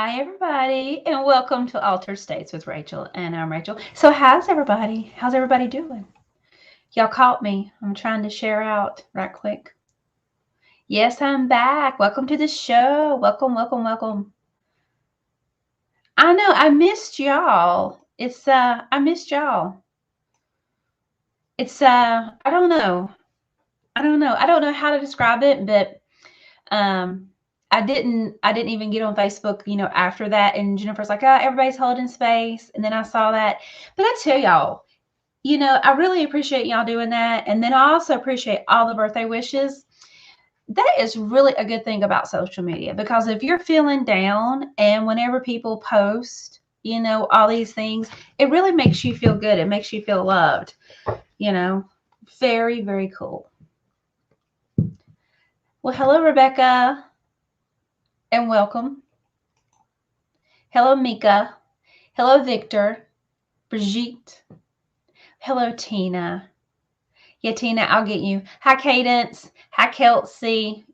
Hi, everybody, and welcome to Altered States with Rachel. And I'm Rachel. So, how's everybody? How's everybody doing? Y'all caught me. I'm trying to share out right quick. Yes, I'm back. Welcome to the show. Welcome, welcome, welcome. I know I missed y'all. I missed y'all. I don't know. I don't know. I don't know how to describe it, but um I didn't even get on Facebook, after that. And Jennifer's like, oh, everybody's holding space. And then I saw that. But I tell y'all, I really appreciate y'all doing that. And then I also appreciate all the birthday wishes. That is really a good thing about social media, because if you're feeling down and whenever people post, all these things, it really makes you feel good. It makes you feel loved, you know, very, very cool. Well, hello, Rebecca, and welcome. Hello, Mika. Hello, Victor. Brigitte. Hello, Tina. Yeah, Tina, I'll get you. Hi, Cadence. Hi, Kelsey.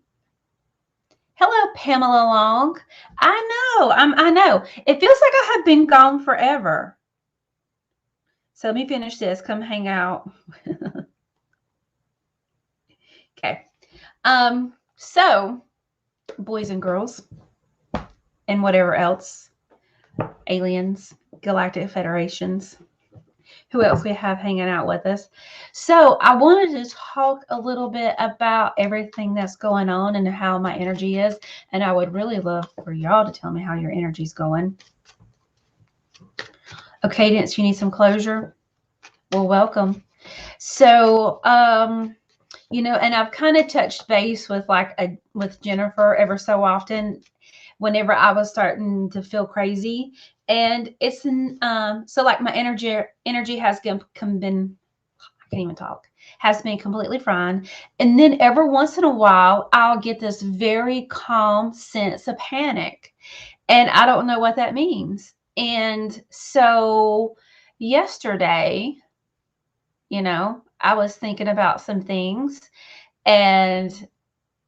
Hello, Pamela Long. I know. It feels like I have been gone forever. So let me finish this. Come hang out. Okay. So boys and girls and whatever else, aliens, galactic federations, who else we have hanging out with us. So I wanted to talk a little bit about everything that's going on and how my energy is. And I would really love for y'all to tell me how your energy's going. Okay, Cadence, you need some closure? Well, welcome. So, and I've kind of touched base with with Jennifer ever so often whenever I was starting to feel crazy. And it's so like my energy has been I can't even talk, has been completely fine. And then every once in a while, I'll get this very calm sense of panic. And I don't know what that means. And so yesterday, I was thinking about some things, and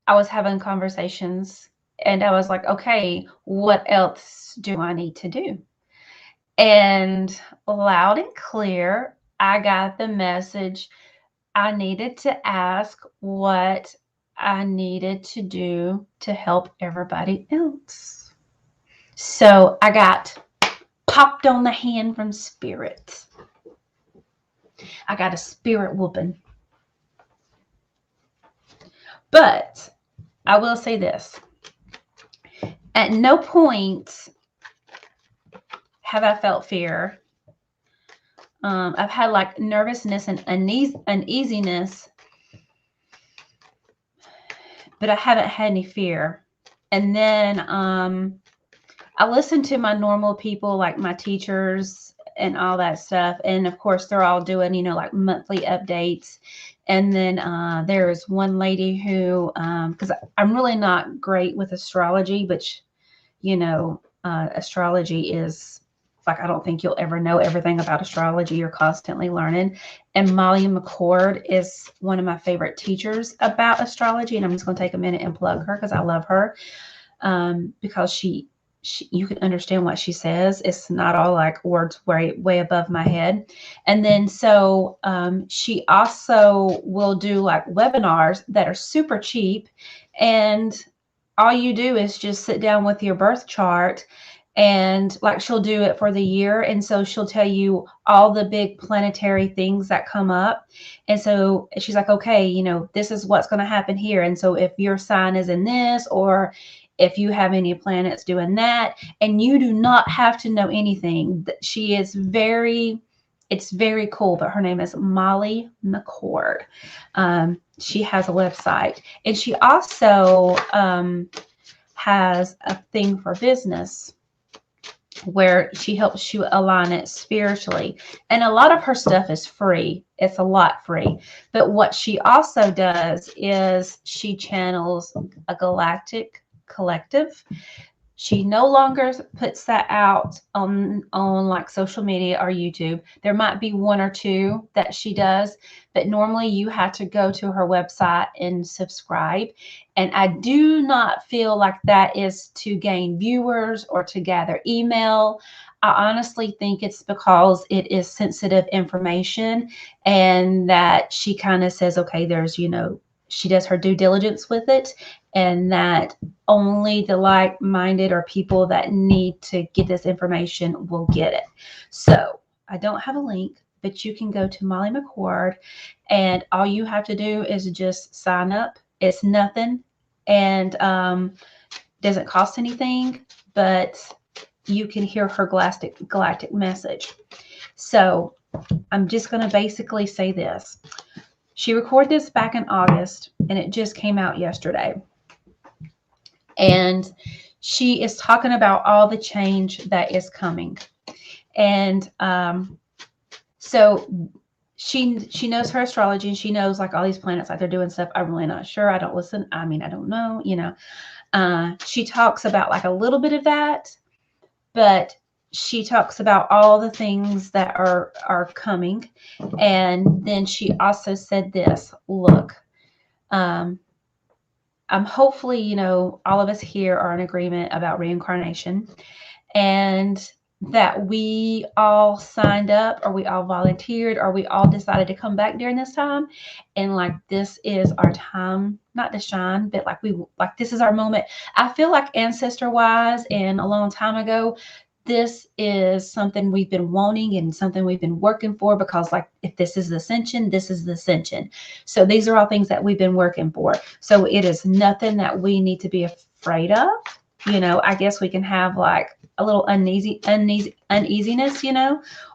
I was having conversations, and I was like, okay, what else do I need to do? And loud and clear, I got the message. I needed to ask what I needed to do to help everybody else. So I got popped on the hand from spirit. I got a spirit whooping. But I will say this. At no point have I felt fear. I've had like nervousness and uneasiness, but I haven't had any fear. And then I listen to my normal people, like my teachers and all that stuff. And of course, they're all doing, like monthly updates. And then there is one lady who, because I'm really not great with astrology, but, astrology is like, I don't think you'll ever know everything about astrology. You're constantly learning. And Molly McCord is one of my favorite teachers about astrology. And I'm just going to take a minute and plug her because I love her, because she you can understand what she says. It's not all like words way above my head. And then so she also will do like webinars that are super cheap, and all you do is just sit down with your birth chart, and like she'll do it for the year. And so she'll tell you all the big planetary things that come up. And so she's like, okay, this is what's going to happen here. And so if your sign is in this, or if you have any planets doing that, and you do not have to know anything. She is it's very cool, but her name is Molly McCord. She has a website, and she also has a thing for business where she helps you align it spiritually. And a lot of her stuff is free. It's a lot free. But what she also does is she channels a galactic collective. She no longer puts that out on like social media or YouTube. There might be one or two that she does, but normally you have to go to her website and subscribe. And I do not feel like that is to gain viewers or to gather email. I honestly think it's because it is sensitive information, and that she kind of says, okay, there's, she does her due diligence with it, and that only the like-minded or people that need to get this information will get it. So I don't have a link, but you can go to Molly McCord, and all you have to do is just sign up. It's nothing, and doesn't cost anything, but you can hear her galactic message. So I'm just going to basically say this. She recorded this back in August, and it just came out yesterday. And she is talking about all the change that is coming. And so she knows her astrology, and she knows like all these planets, like they're doing stuff. I'm really not sure. I don't listen. I mean, I don't know, she talks about like a little bit of that, but she talks about all the things that are coming. And then she also said this, look, I'm hopefully, all of us here are in agreement about reincarnation, and that we all signed up, or we all volunteered, or we all decided to come back during this time. And like, this is our time, not to shine, but like this is our moment. I feel like ancestor wise and a long time ago, this is something we've been wanting and something we've been working for, because like, if this is the ascension, this is the ascension. So these are all things that we've been working for. So it is nothing that we need to be afraid of. I guess we can have like a little uneasiness,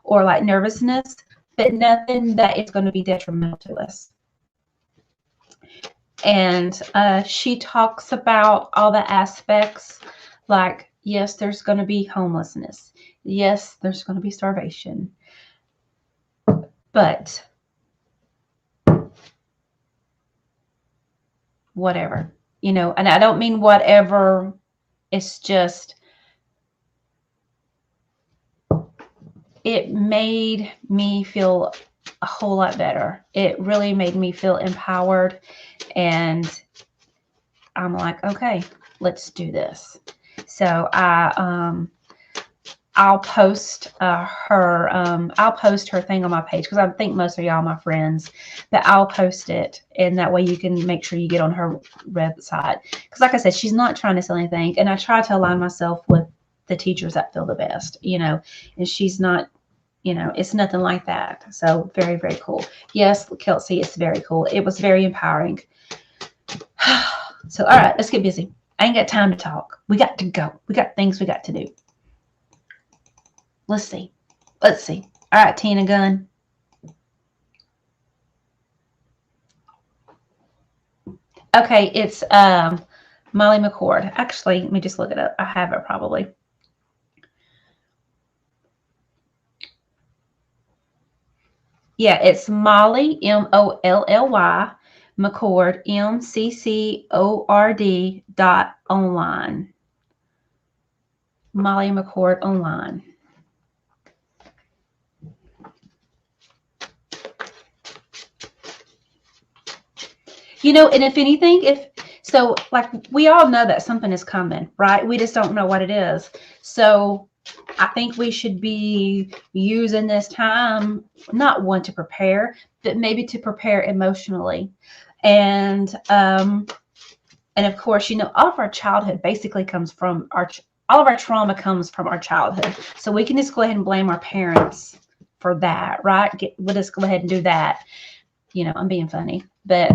or like nervousness, but nothing that is going to be detrimental to us. And she talks about all the aspects, like, yes, there's going to be homelessness. Yes, there's going to be starvation. But whatever, and I don't mean whatever. It's just, it made me feel a whole lot better. It really made me feel empowered. And I'm like, okay, let's do this. So I'll post I'll post her thing on my page, because I think most of y'all are my friends, but I'll post it, and that way you can make sure you get on her website. Because like I said, she's not trying to sell anything, and I try to align myself with the teachers that feel the best, and she's not, it's nothing like that. So very, very cool. Yes, Kelsey, it's very cool. It was very empowering. So, all right, let's get busy. I ain't got time to talk. We got to go. We got things we got to do. Let's see. All right, Tina Gunn. Okay, it's Molly McCord. Actually, let me just look it up. I have it probably. Yeah, it's Molly, MOLLY, McCord, MCCORD.online. Molly McCord online. And if anything, so like, we all know that something is coming, right? We just don't know what it is. So I think we should be using this time, not one to prepare, but maybe to prepare emotionally. And of course, all of our childhood basically comes from all of our trauma comes from our childhood. So we can just go ahead and blame our parents for that, right? We'll just go ahead and do that. I'm being funny, but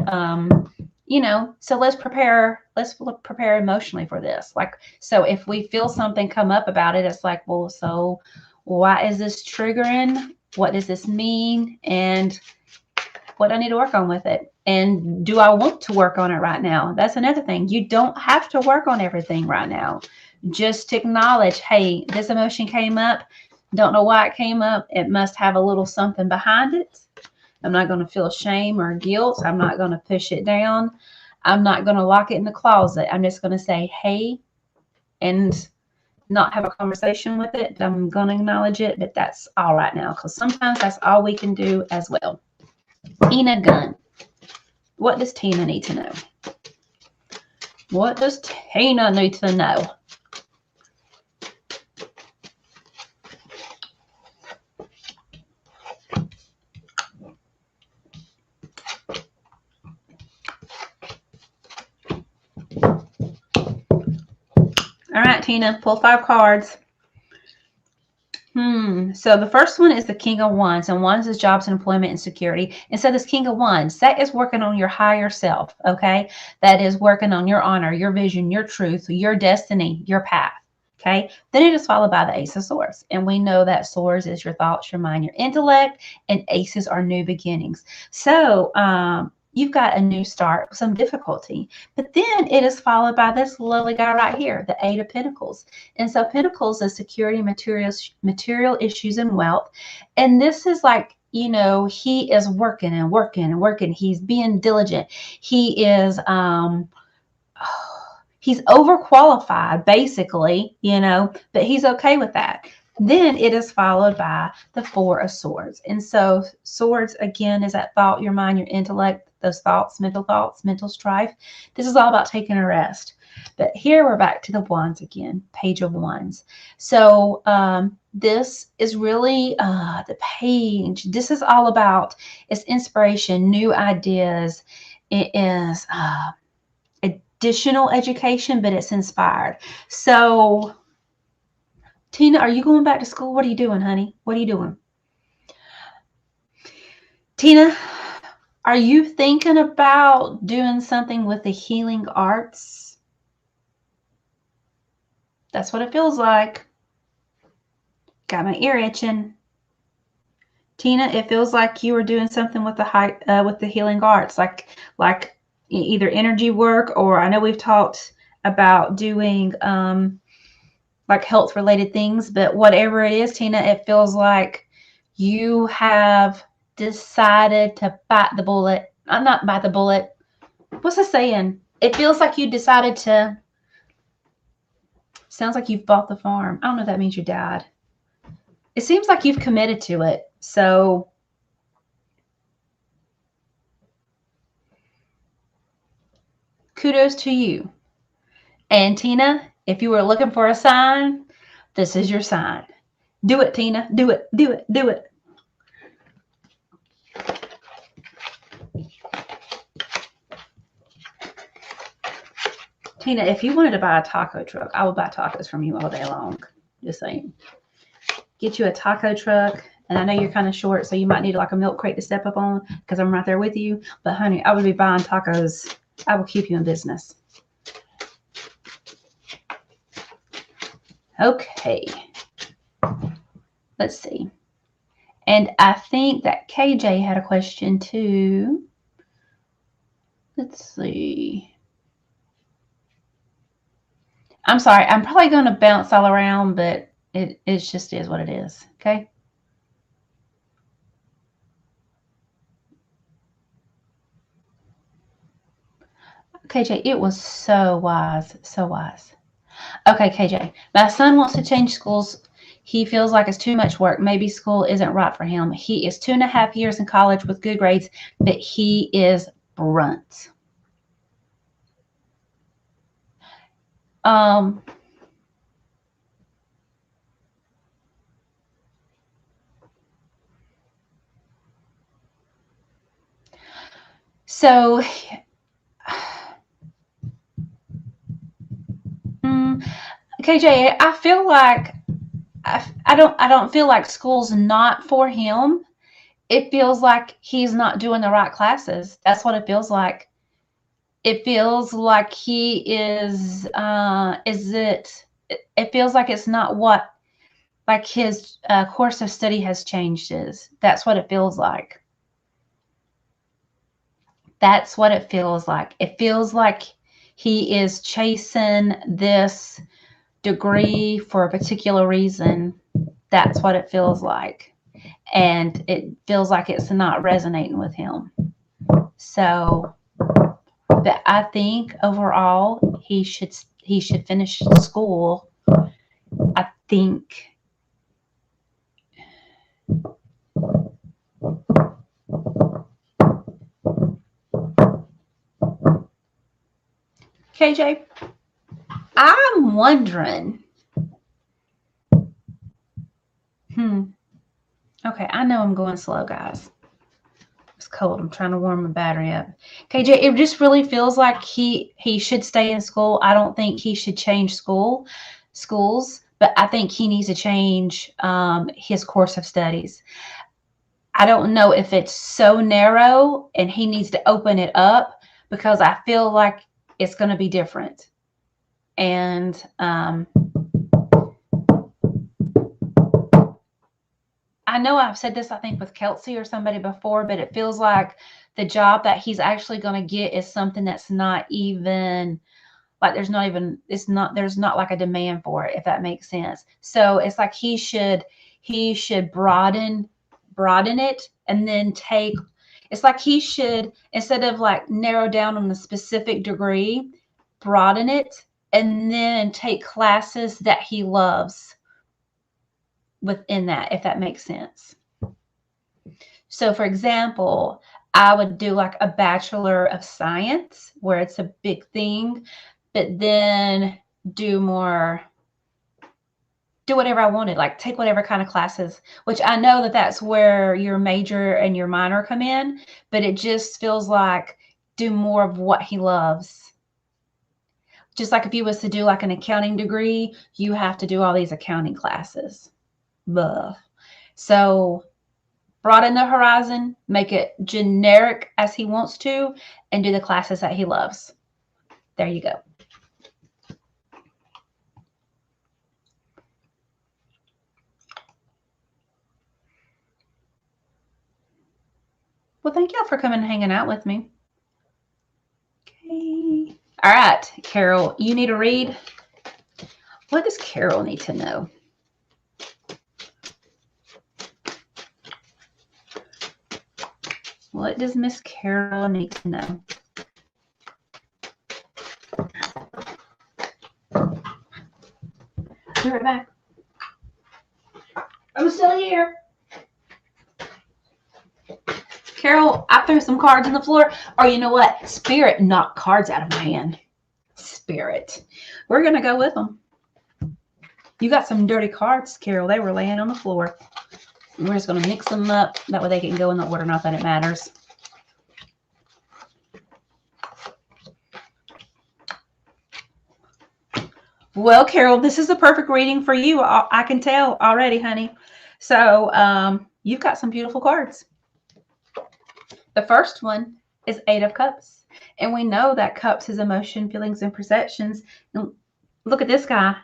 so let's prepare emotionally for this. Like, so if we feel something come up about it, it's like, well, so why is this triggering? What does this mean? And what do I need to work on with it? And do I want to work on it right now? That's another thing. You don't have to work on everything right now. Just acknowledge, hey, this emotion came up. Don't know why it came up. It must have a little something behind it. I'm not going to feel shame or guilt. I'm not going to push it down. I'm not going to lock it in the closet. I'm just going to say, hey, and not have a conversation with it, but I'm going to acknowledge it, but that's all right now, because sometimes that's all we can do as well. Tina Gunn. What does Tina need to know? What does Tina need to know? All right, Tina, pull 5 cards. So the first one is the King of Wands, and Wands is jobs and employment and security. And so this King of Wands, that is working on your higher self, okay? That is working on your honor, your vision, your truth, your destiny, your path, okay? Then it is followed by the Ace of Swords. And we know that Swords is your thoughts, your mind, your intellect, and Aces are new beginnings. So you've got a new start, some difficulty. But then it is followed by this lovely guy right here, the Eight of Pentacles. And so Pentacles is security, material issues, and wealth. And this is like, you know, he is working and working and working. He's being diligent. He is he's overqualified, basically, you know, but he's okay with that. Then it is followed by the Four of Swords. And so Swords, again, is that thought, your mind, your intellect, those thoughts, mental strife. This is all about taking a rest. But here we're back to the Wands again, Page of Wands. So this is really the page. This is all about, it's inspiration, new ideas. It is additional education, but it's inspired. So Tina, are you going back to school? What are you doing, honey? What are you doing? Tina, are you thinking about doing something with the healing arts? That's what it feels like. Got my ear itching. Tina, it feels like you were doing something with the healing arts, like either energy work, or I know we've talked about doing like health related things, but whatever it is, Tina, it feels like you have decided to bite the bullet. Not bite the bullet. What's the saying? It feels like you decided to, sounds like you've bought the farm. I don't know if that means your dad. It seems like you've committed to it. So kudos to you. And Tina, if you were looking for a sign, this is your sign. Do it, Tina. Do it. Do it. Do it. Tina, if you wanted to buy a taco truck, I would buy tacos from you all day long. Just saying. Get you a taco truck. And I know you're kind of short, so you might need like a milk crate to step up on because I'm right there with you. But honey, I would be buying tacos. I will keep you in business. Okay. Let's see. And I think that KJ had a question too. Let's see. I'm sorry. I'm probably going to bounce all around, but it just is what it is. Okay. KJ, it was so wise. So wise. Okay, KJ. My son wants to change schools. He feels like it's too much work. Maybe school isn't right for him. He is 2.5 years in college with good grades, but he is brunt. So KJ, I feel like I don't feel like school's not for him. It feels like he's not doing the right classes. That's what it feels like. It feels like he is it feels like it's not what like his course of study has changed is. That's what it feels like. That's what it feels like. It feels like he is chasing this degree for a particular reason. That's what it feels like. And it feels like it's not resonating with him. So, but I think overall he should finish school think KJ, I'm wondering. Okay, I know I'm going slow, guys. It's cold. I'm trying to warm my battery up. KJ, it just really feels like he should stay in school. I don't think he should change schools, but I think he needs to change his course of studies. I don't know if it's so narrow and he needs to open it up, because I feel like it's going to be different. And I know I've said this, I think, with Kelsey or somebody before, but it feels like the job that he's actually going to get is something that's not even like there's not like a demand for it, if that makes sense. So it's like he should broaden it, and then it's like he should, instead of like narrow down on a specific degree, broaden it and then take classes that he loves within that, if that makes sense. So for example, I would do like a Bachelor of Science where it's a big thing, but then do whatever I wanted, like take whatever kind of classes, which I know that that's where your major and your minor come in, but it just feels like do more of what he loves. Just like if you was to do like an accounting degree, you have to do all these accounting classes. Blah. So broaden the horizon, make it generic as he wants to, and do the classes that he loves. There you go. Well, thank y'all for coming and hanging out with me. Okay. All right, Carol, you need to read. What does Carol need to know? What does Miss Carol need to know? Be right back. I'm still here. Carol, I threw some cards on the floor. Or you know what? Spirit knocked cards out of my hand. Spirit. We're going to go with them. You got some dirty cards, Carol. They were laying on the floor. We're just going to mix them up. That way they can go in the order, not that it matters. Well, Carol, this is the perfect reading for you. I can tell already, honey. So you've got some beautiful cards. The first one is 8 of Cups. And we know that Cups is emotion, feelings, and perceptions. And look at this guy.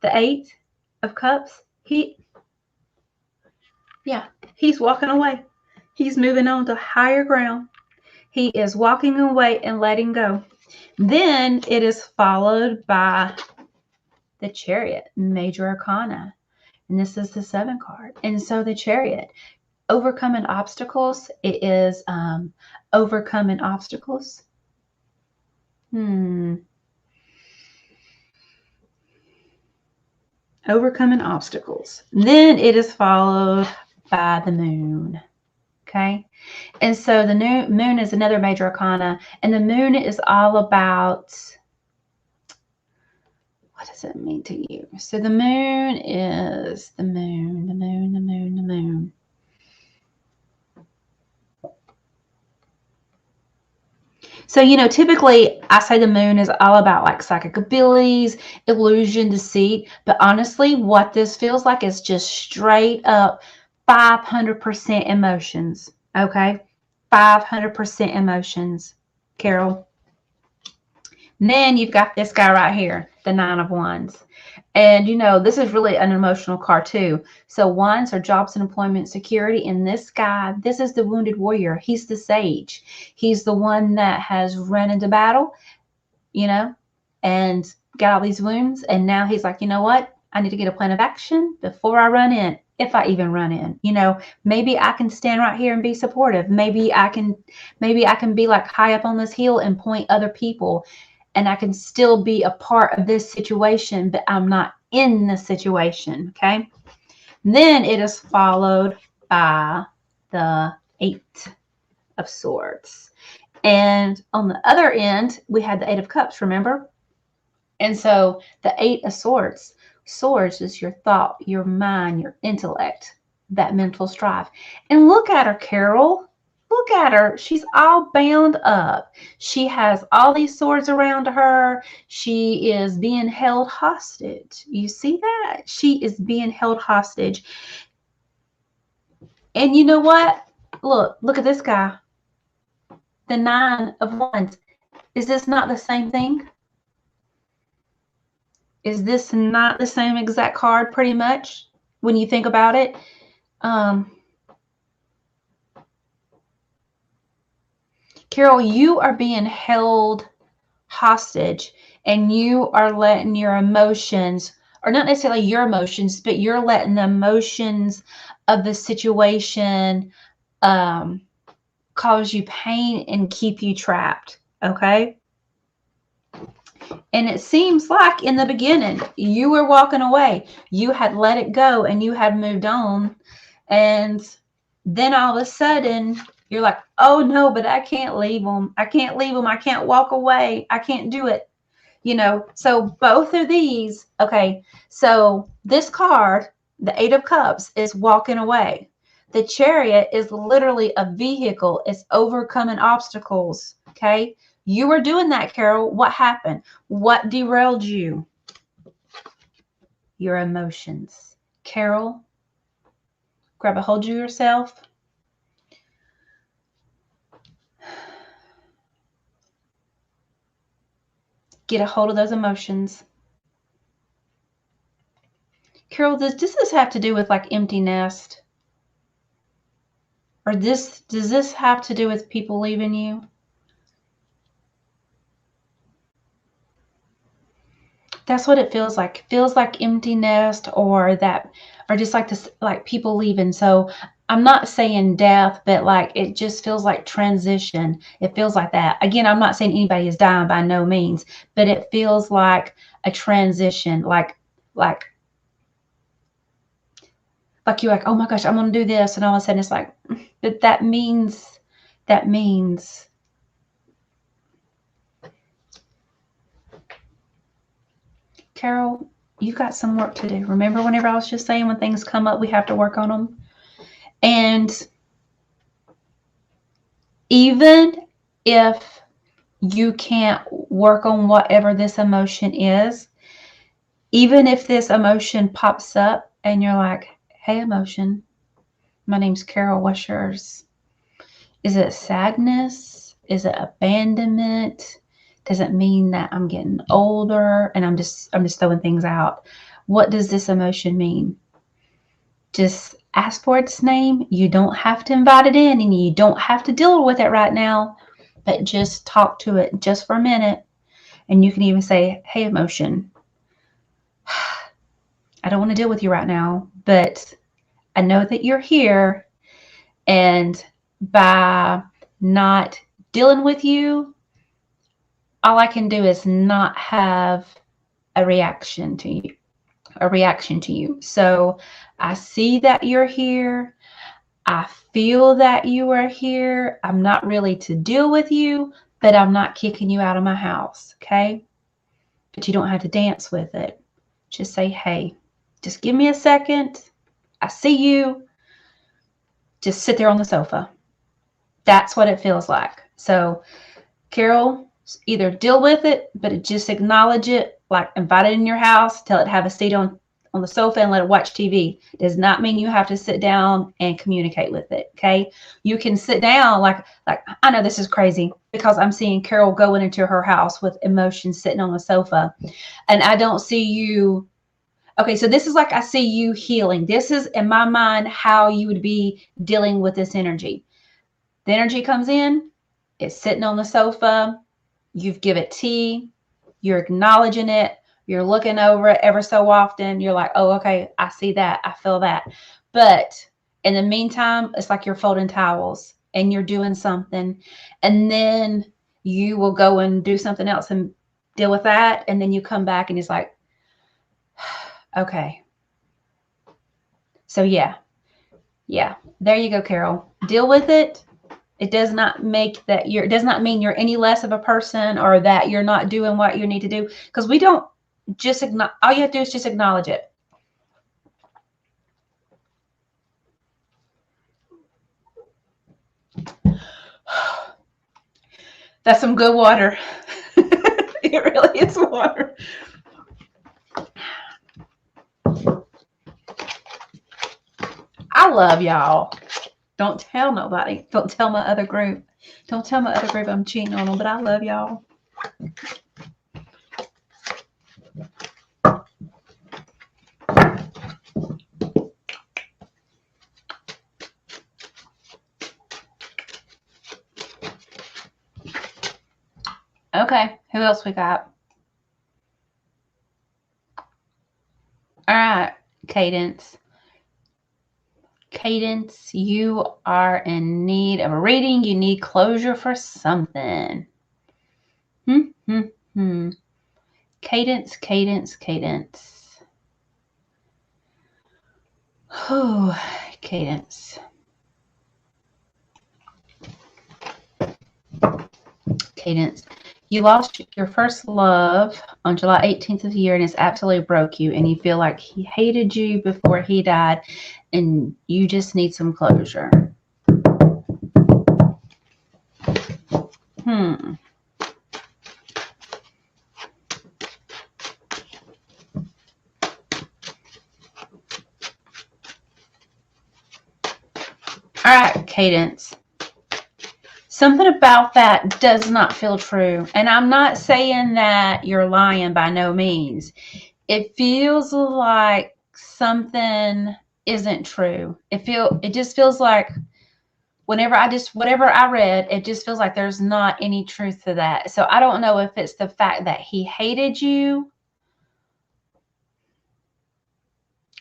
The 8 of Cups. He's walking away. He's moving on to higher ground. He is walking away and letting go. Then it is followed by the Chariot, Major Arcana. And this is the 7 card. And so the Chariot, overcoming obstacles. It is overcoming obstacles. Overcoming obstacles. Then it is followed by the Moon. Okay. And so the moon is another major arcana. And the moon is all about, what does it mean to you? So the moon is the moon, the moon, the moon, the moon. So, you know, typically I say the moon is all about like psychic abilities, illusion, deceit. But honestly, what this feels like is just straight up 500% emotions. Okay. 500% emotions, Carol. Then you've got this guy right here, the 9 of Wands. And, you know, this is really an emotional card too. So wands are jobs and employment security. And this guy, this is the wounded warrior. He's the sage. He's the one that has run into battle, you know, and got all these wounds. And now he's like, you know what? I need to get a plan of action before I run in. If I even run in, you know, maybe I can stand right here and be supportive. Maybe I can be like high up on this hill and point other people, and I can still be a part of this situation, but I'm not in the situation, okay? Then it is followed by the 8 of Swords. And on the other end, we had the 8 of Cups, remember? And so the 8 of Swords, Swords is your thought, your mind, your intellect, that mental strife. And look at her, Carol. Look at her. She's all bound up. She has all these swords around her. She is being held hostage. You see that? She is being held hostage. And you know what? Look at this guy. The 9 of Wands. Is this not the same thing? Is this not the same exact card pretty much when you think about it? Carol, you are being held hostage and you are letting your emotions, or not necessarily your emotions, but you're letting the emotions of the situation cause you pain and keep you trapped, okay? And it seems like in the beginning, you were walking away. You had let it go and you had moved on. And then all of a sudden, you're like, oh no, but I can't leave them. I can't leave them. I can't walk away. I can't do it. You know, so both of these, okay, so this card, the 8 of Cups, is walking away. The Chariot is literally a vehicle. It's overcoming obstacles, okay? You were doing that, Carol. What happened? What derailed you? Your emotions. Carol, grab a hold of yourself. Get a hold of those emotions. Carol, does this have to do with like empty nest? Or does this have to do with people leaving you? That's what it feels like. It feels like empty nest, or just like this, like people leaving. So I'm not saying death, but like it just feels like transition. It feels like that. Again, I'm not saying anybody is dying by no means, but it feels like a transition, like you're like, oh my gosh, I'm gonna do this, and all of a sudden it's like, but that means. Carol, you've got some work to do. Remember whenever I was just saying when things come up, we have to work on them? And even if you can't work on whatever this emotion is, even if this emotion pops up and you're like, hey, emotion, my name's Carol, what's yours? Is it sadness? Is it abandonment? Does it mean that I'm getting older and I'm just throwing things out? What does this emotion mean? Just ask for its name. You don't have to invite it in and you don't have to deal with it right now, but just talk to it just for a minute. And you can even say, hey, emotion, I don't want to deal with you right now, but I know that you're here. And by not dealing with you, all I can do is not have a reaction to you. So I see that you're here. I feel that you are here. I'm not really to deal with you, but I'm not kicking you out of my house, okay? But you don't have to dance with it. Just say, hey, just give me a second. I see you. Just sit there on the sofa. That's what it feels like. So, Carol, either deal with it, but just acknowledge it, like invite it in your house, tell it to have a seat on the sofa and let it watch TV. Does not mean you have to sit down and communicate with it, okay? You can sit down, like I know this is crazy because I'm seeing Carol going into her house with emotions sitting on the sofa, and I don't see you. Okay, so this is like I see you healing. This is, in my mind, how you would be dealing with this energy. The energy comes in, it's sitting on the sofa, you've given it tea, you're acknowledging it, you're looking over it ever so often, you're like, oh, okay, I see that, I feel that. But in the meantime, it's like you're folding towels and you're doing something, and then you will go and do something else and deal with that, and then you come back and it's like, Okay. So yeah. There you go, Carol. Deal with it. It does not make that it does not mean you're any less of a person or that you're not doing what you need to do. Because we don't just all you have to do is just acknowledge it. That's some good water. It really is water. I love y'all. Don't tell nobody. Don't tell my other group. Don't tell my other group I'm cheating on them, but I love y'all. Okay, who else we got? All right, Cadence. Cadence, you are in need of a reading. You need closure for something. Cadence, cadence, cadence. Whew, cadence. Cadence. You lost your first love on July 18th of the year and it's absolutely broke you and you feel like he hated you before he died and you just need some closure. All right, Cadence. Something about that does not feel true. And I'm not saying that you're lying by no means. It feels like something isn't true. It just feels like whatever I read, it just feels like there's not any truth to that. So I don't know if it's the fact that he hated you.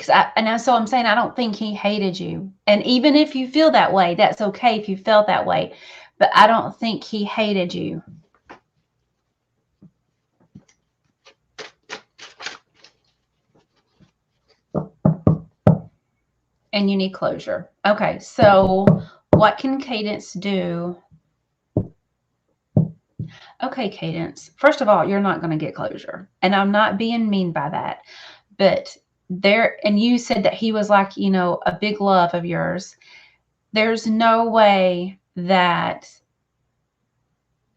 So I'm saying I don't think he hated you. And even if you feel that way, that's okay if you felt that way. But I don't think he hated you. And you need closure. Okay, so what can Cadence do? Okay, Cadence. First of all, you're not going to get closure. And I'm not being mean by that. But and you said that he was like, a big love of yours. There's no way that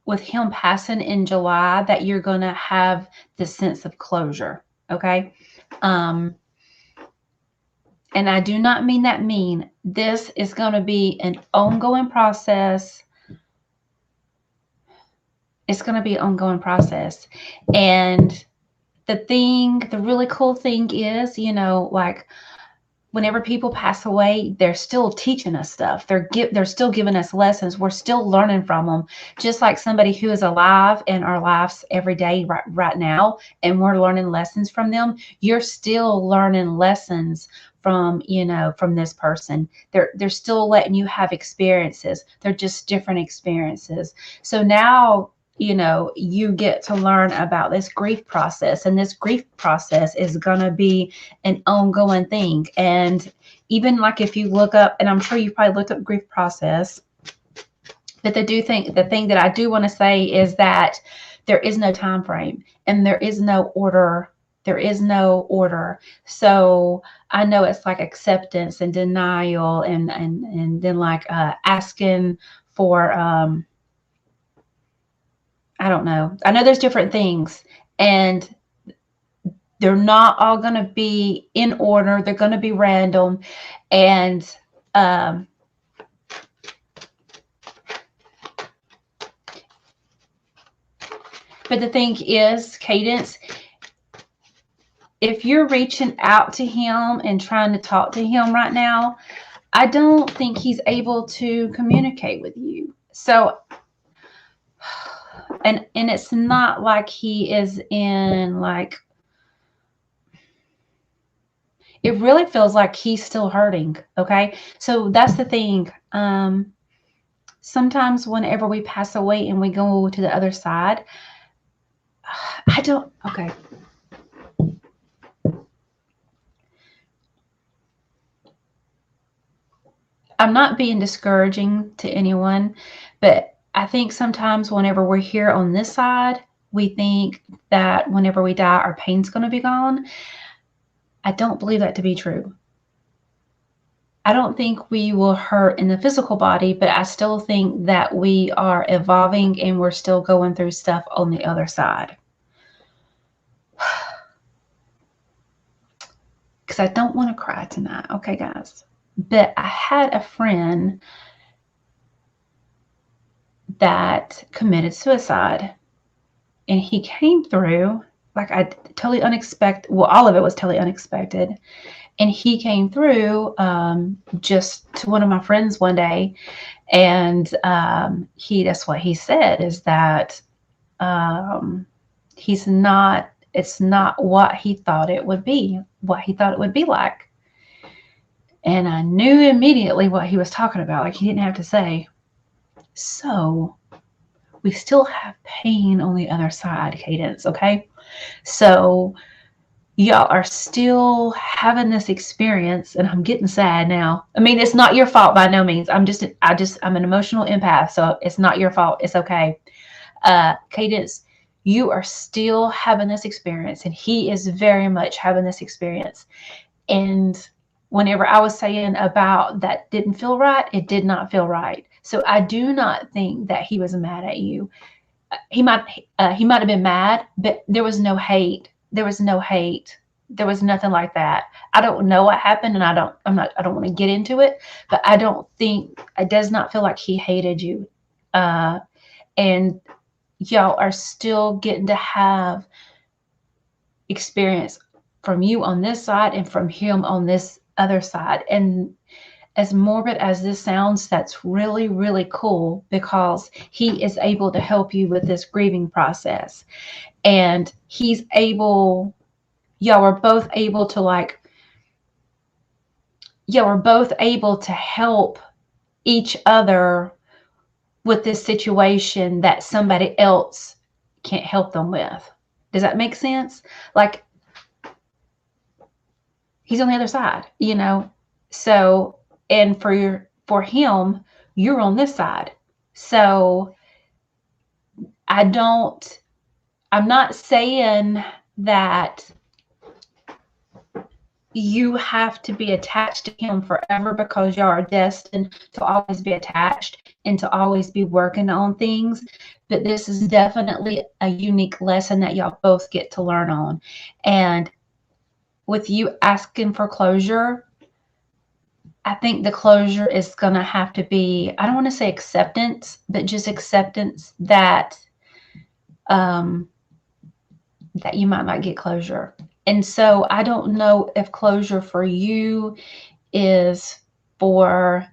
with him passing in July that you're going to have the sense of closure. Okay. And I do not mean that mean. This is going to be an ongoing process. It's going to be an ongoing process. And the really cool thing is, like whenever people pass away, they're still teaching us stuff. They're still giving us lessons. We're still learning from them, just like somebody who is alive in our lives every day right now, and we're learning lessons from them. You're still learning lessons from this person. They're still letting you have experiences. They're just different experiences. So now you get to learn about this grief process, and this grief process is going to be an ongoing thing. And even like if you look up, and I'm sure you probably looked up grief process, but the thing that I do want to say is that there is no time frame and there is no order. There is no order. So I know it's like acceptance and denial and then like asking for I don't know. I know there's different things, and they're not all going to be in order. They're going to be random. And but the thing is, Cadence, if you're reaching out to him and trying to talk to him right now, I don't think he's able to communicate with you. So and it's not like he is in like, it really feels like he's still hurting. Okay. So that's the thing. Sometimes whenever we pass away and we go to the other side, okay. I'm not being discouraging to anyone, but I think sometimes whenever we're here on this side, we think that whenever we die, our pain's going to be gone. I don't believe that to be true. I don't think we will hurt in the physical body, but I still think that we are evolving and we're still going through stuff on the other side. Because I don't want to cry tonight. Okay, guys. But I had a friend that committed suicide, and he came through like I totally unexpected. Well, all of it was totally unexpected. And he came through just to one of my friends one day, and that's what he said, is that it's not what he thought it would be, like. And I knew immediately what he was talking about. Like, he didn't have to say. So we still have pain on the other side, Cadence, okay? So y'all are still having this experience, and I'm getting sad now. I mean, it's not your fault by no means. I'm an emotional empath, so it's not your fault. It's okay. Cadence, you are still having this experience, and he is very much having this experience. And whenever I was saying about that didn't feel right, it did not feel right. So I do not think that he was mad at you. He might have been mad, but there was no hate. There was nothing like that. I don't know what happened, and I don't want to get into it, but it does not feel like he hated you. And y'all are still getting to have experience from you on this side and from him on this other side. And as morbid as this sounds, that's really, really cool, because he is able to help you with this grieving process. And y'all are both able to help each other with this situation that somebody else can't help them with. Does that make sense? Like, he's on the other side, So, and for him, you're on this side. So I'm not saying that you have to be attached to him forever, because you are destined to always be attached and to always be working on things. But this is definitely a unique lesson that y'all both get to learn on. And with you asking for closure, I think the closure is going to have to be, I don't want to say acceptance, but just acceptance that that you might not get closure. And so I don't know if closure for you is for,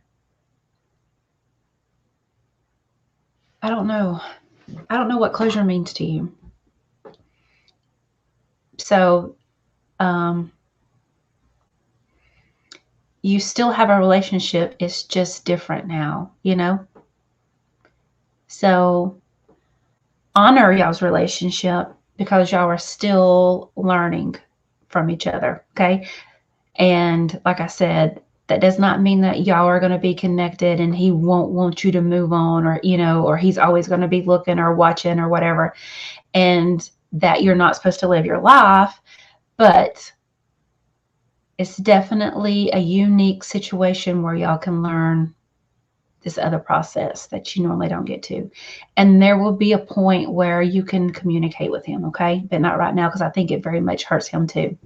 I don't know what closure means to you. So you still have a relationship. It's just different now, So honor y'all's relationship, because y'all are still learning from each other, okay? And like I said, that does not mean that y'all are going to be connected and he won't want you to move on, or, or he's always going to be looking or watching or whatever, and that you're not supposed to live your life. But it's definitely a unique situation where y'all can learn this other process that you normally don't get to. And there will be a point where you can communicate with him, okay? But not right now, because I think it very much hurts him too.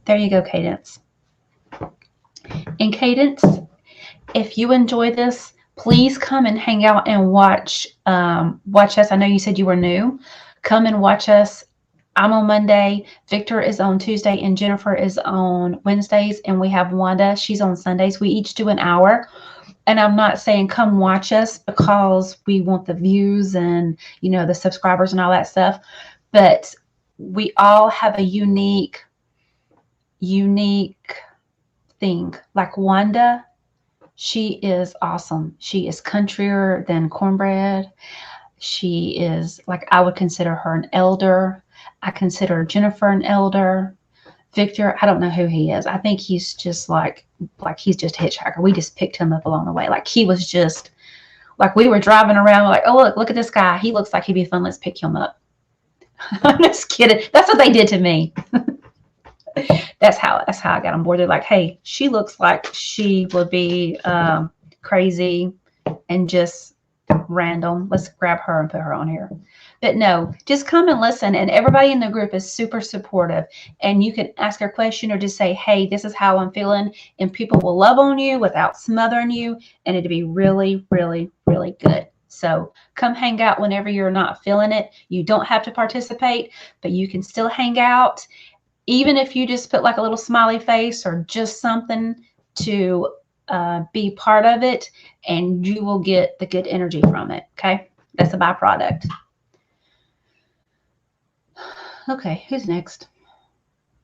There you go, Cadence. And Cadence, if you enjoy this, please come and hang out and watch us. I know you said you were new. Come and watch us. I'm on Monday, Victor is on Tuesday, and Jennifer is on Wednesdays, and we have Wanda. She's on Sundays. We each do an hour. And I'm not saying come watch us because we want the views and, the subscribers and all that stuff. But we all have a unique thing. Like Wanda, she is awesome. She is countryer than cornbread. She is, like, I would consider her an elder. I consider Jennifer an elder. Victor, I don't know who he is. I think he's just like he's just a hitchhiker. We just picked him up along the way. Like he was just like we were driving around, like, oh look at this guy. He looks like he'd be fun. Let's pick him up. I'm just kidding. That's what they did to me. That's how I got on board. They're like, hey, she looks like she would be crazy and just random. Let's grab her and put her on here. But no, just come and listen. And everybody in the group is super supportive. And you can ask a question or just say, hey, this is how I'm feeling. And people will love on you without smothering you. And it'll be really, really, really good. So come hang out whenever you're not feeling it. You don't have to participate, but you can still hang out. Even if you just put like a little smiley face or just something to be part of it, and you will get the good energy from it. Okay. That's a byproduct. Okay, who's next?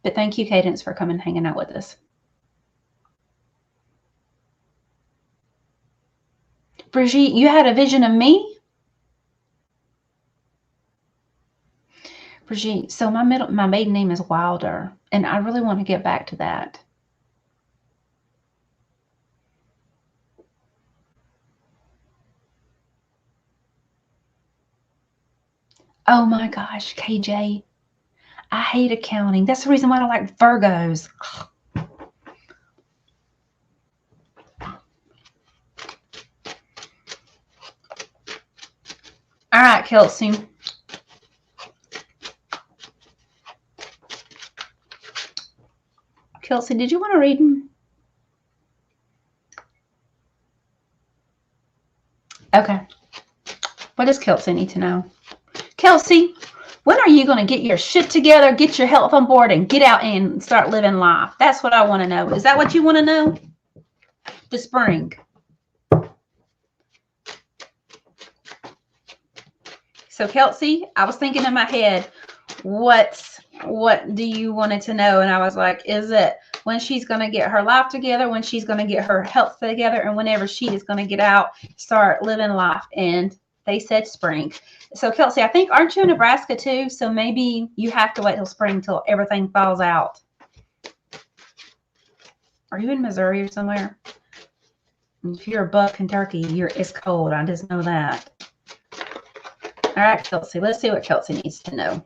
But thank you, Cadence, for coming and hanging out with us. Brigitte, you had a vision of me? Brigitte, so my maiden name is Wilder, and I really want to get back to that. Oh my gosh, KJ. I hate accounting. That's the reason why I don't like Virgos. All right, Kelsey. Kelsey, did you want to read them? Okay. What does Kelsey need to know? Kelsey, when are you going to get your shit together, get your health on board, and get out and start living life? That's what I want to know. Is that what you want to know? The spring. So, Kelsey, I was thinking in my head, what do you want it to know? And I was like, is it when she's going to get her life together, when she's going to get her health together, and whenever she is going to get out, start living life? And they said spring. So, Kelsey, I think, aren't you in Nebraska too? So maybe you have to wait till spring till everything falls out. Are you in Missouri or somewhere? If you're above Kentucky, it's cold. I just know that. All right, Kelsey, let's see what Kelsey needs to know.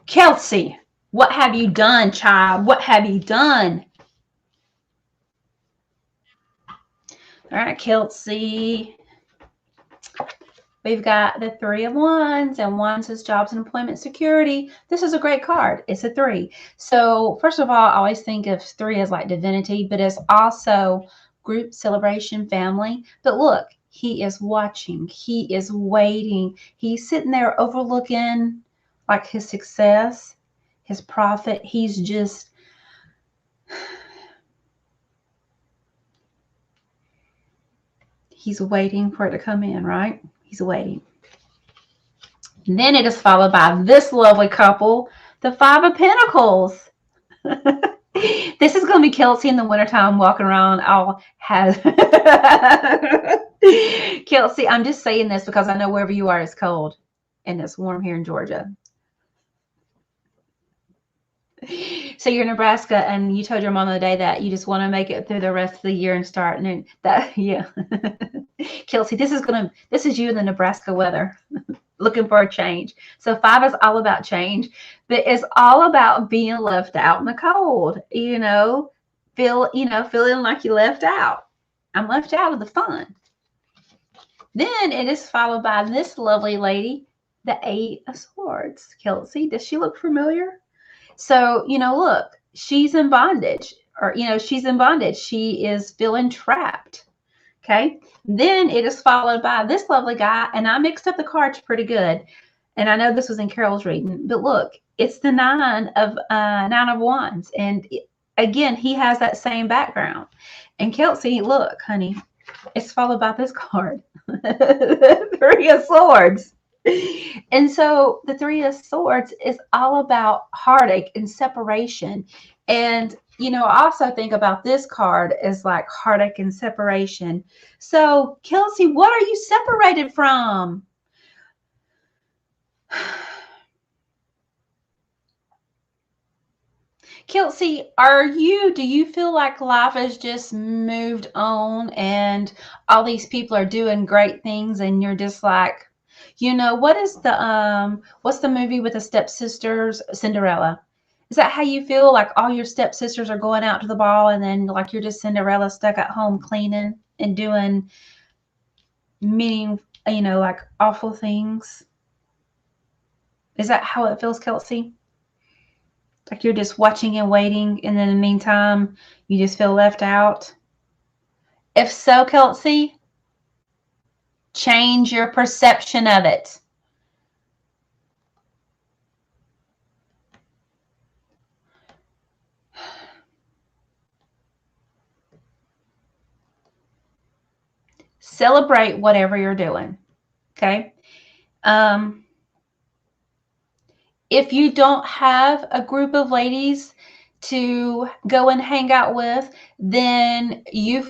Kelsey, what have you done, child? What have you done? All right, Kelsey. We've got the 3 of Wands, and Wands is jobs and employment security. This is a great card. It's a 3. So first of all, I always think of 3 as like divinity, but it's also group, celebration, family. But look, he is watching. He is waiting. He's sitting there overlooking like his success, his profit. He's just... he's waiting for it to come in, right? He's waiting. And then it is followed by this lovely couple, the 5 of Pentacles. This is going to be Kelsey in the wintertime walking around all has... Kelsey, I'm just saying this because I know wherever you are, it's cold. And it's warm here in Georgia. So you're in Nebraska, and you told your mom the other day that you just want to make it through the rest of the year and start. And that, yeah. Kelsey, this is you in the Nebraska weather, looking for a change. So 5 is all about change, but it's all about being left out in the cold. Feeling like you left out. I'm left out of the fun. Then it is followed by this lovely lady, the 8 of Swords. Kelsey, does she look familiar? So, look, she's in bondage, she's in bondage. She is feeling trapped. Okay. Then it is followed by this lovely guy, and I mixed up the cards pretty good. And I know this was in Carol's reading, but look, it's the 9 of Wands. And again, he has that same background. And Kelsey, look, honey, it's followed by this card, the 3 of Swords. And so the 3 of Swords is all about heartache and separation. And I also think about this card as like heartache and separation. So, Kelsey, what are you separated from? Kelsey, do you feel like life has just moved on and all these people are doing great things and you're just like, what's the movie with the stepsisters, Cinderella? Is that how you feel? Like all your stepsisters are going out to the ball and then like you're just Cinderella stuck at home cleaning and doing meaning, like awful things? Is that how it feels, Kelsey? Like you're just watching and waiting, and in the meantime, you just feel left out? If so, Kelsey, change your perception of it. Celebrate whatever you're doing, okay? If you don't have a group of ladies to go and hang out with, then you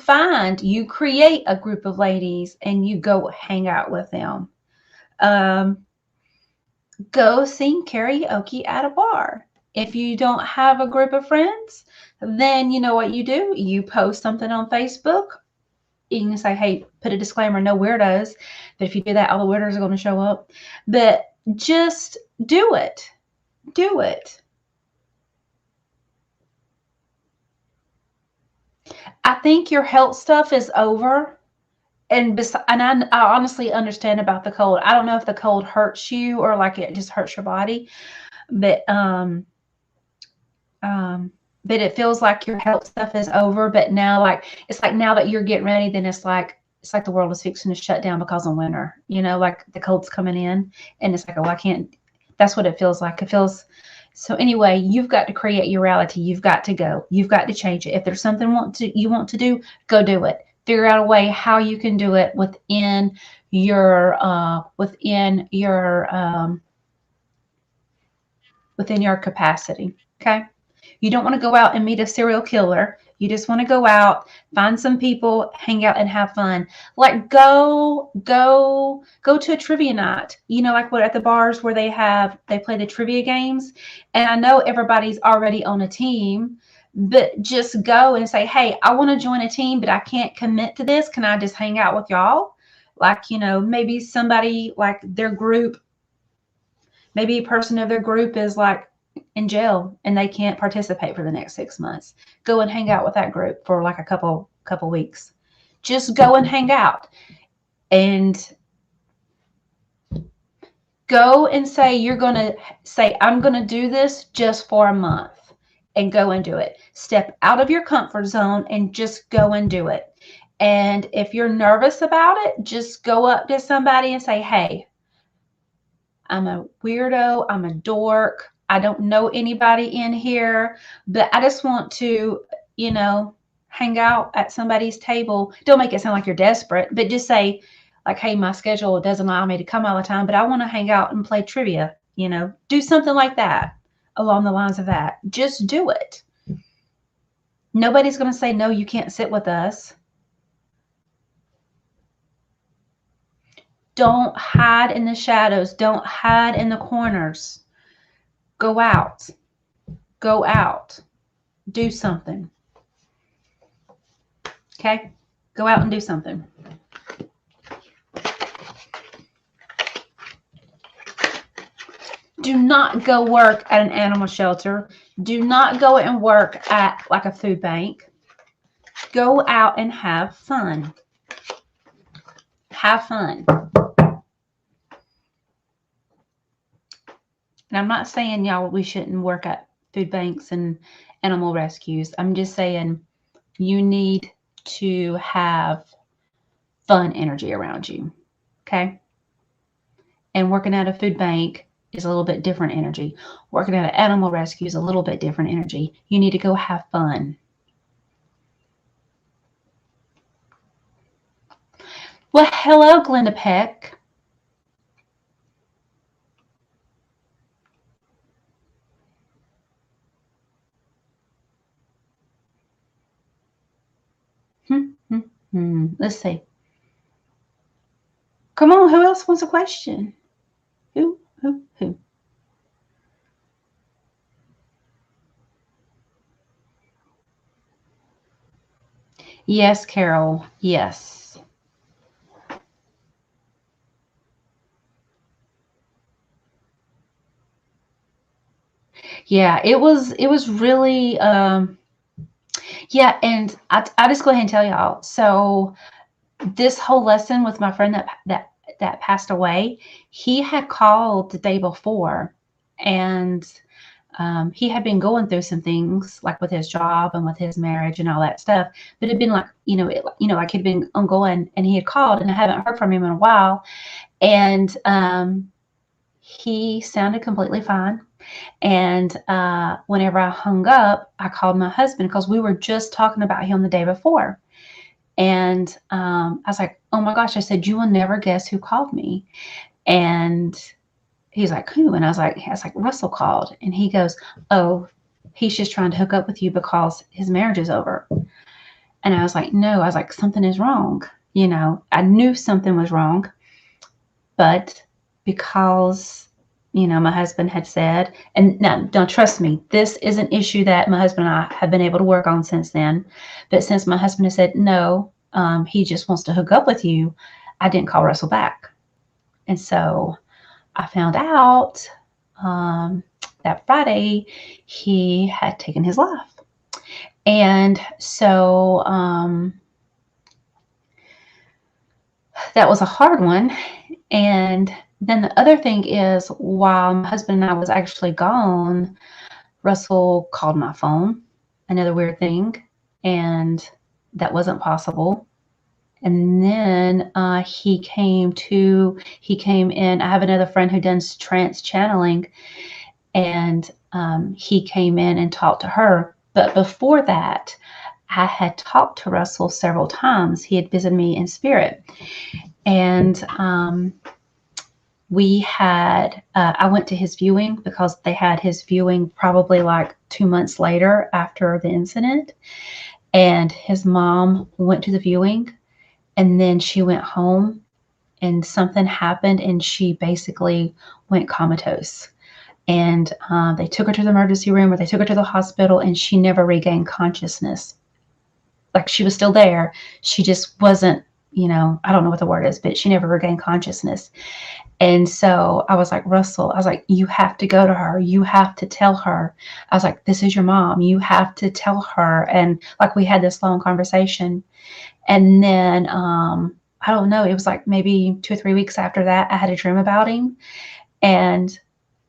create a group of ladies and you go hang out with them. Go sing karaoke at a bar. If you don't have a group of friends, then you know what you do? You post something on Facebook. You can say, hey, put a disclaimer, no weirdos. But if you do that, all the weirdos are going to show up. But just do it. Do it. I think your health stuff is over. And I honestly understand about the cold. I don't know if the cold hurts you or like it just hurts your body. But but it feels like your health stuff is over. But now, like it's like now that you're getting ready, then it's like the world is fixing to shut down because of winter. Like the cold's coming in, and it's like, oh, I can't. That's what it feels like. It feels. So anyway, you've got to create your reality. You've got to go. You've got to change it. If there's something you want to do, go do it. Figure out a way how you can do it within your capacity. Okay. You don't want to go out and meet a serial killer. You just want to go out, find some people, hang out and have fun. Like go to a trivia night. Like what at the bars where they play the trivia games. And I know everybody's already on a team, but just go and say, hey, I want to join a team, but I can't commit to this. Can I just hang out with y'all? Like, maybe somebody like their group, maybe a person of their group is like in jail and they can't participate for the next 6 months. Go and hang out with that group for like a couple weeks. Just go and hang out and go and say I'm going to do this just for a month, and go and do it. Step out of your comfort zone and just go and do it. And if you're nervous about it, just go up to somebody and say, hey, I'm a weirdo. I'm a dork. I don't know anybody in here, but I just want to, hang out at somebody's table. Don't make it sound like you're desperate, but just say like, hey, my schedule doesn't allow me to come all the time, but I want to hang out and play trivia, do something like that along the lines of that. Just do it. Nobody's going to say, no, you can't sit with us. Don't hide in the shadows. Don't hide in the corners. Go out. Go out. Do something. Okay? Go out and do something. Do not go work at an animal shelter. Do not go and work at like a food bank. Go out and have fun. Have fun. And I'm not saying, y'all, we shouldn't work at food banks and animal rescues. I'm just saying you need to have fun energy around you. Okay? And working at a food bank is a little bit different energy. Working at an animal rescue is a little bit different energy. You need to go have fun. Well, hello, Glenda Peck. Let's see. Come on, who else wants a question? Who? Yes, Carol. Yes. Yeah, it was really yeah, and I just go ahead and tell y'all. So this whole lesson with my friend that passed away, he had called the day before, and he had been going through some things like with his job and with his marriage and all that stuff. But it'd been like like he'd been ongoing, and he had called, and I haven't heard from him in a while, and he sounded completely fine. And whenever I hung up, I called my husband because we were just talking about him the day before. And I was like, oh my gosh, I said, you will never guess who called me. And he's like, who? And I was like, Russell called. And he goes, oh, he's just trying to hook up with you because his marriage is over. And I was like, no, I was like, something is wrong. I knew something was wrong, but because my husband had said, and now don't trust me, this is an issue that my husband and I have been able to work on since then. But since my husband has said no, he just wants to hook up with you, I didn't call Russell back. And so I found out that Friday he had taken his life. And so that was a hard one. And then the other thing is, while my husband and I was actually gone, Russell called my phone, another weird thing, and that wasn't possible. And then he came in. I have another friend who does trance channeling, and he came in and talked to her. But before that, I had talked to Russell several times. He had visited me in spirit. And I went to his viewing because they had his viewing probably like 2 months later after the incident. And his mom went to the viewing, and then she went home, and something happened, and she basically went comatose. And they took her to the emergency room, or they took her to the hospital, and she never regained consciousness. Like, she was still there. She just wasn't, I don't know what the word is, but she never regained consciousness. And so I was like, Russell, I was like, you have to go to her. You have to tell her. I was like, this is your mom. You have to tell her. And like, we had this long conversation. And then, I don't know, it was like maybe 2 or 3 weeks after that, I had a dream about him. And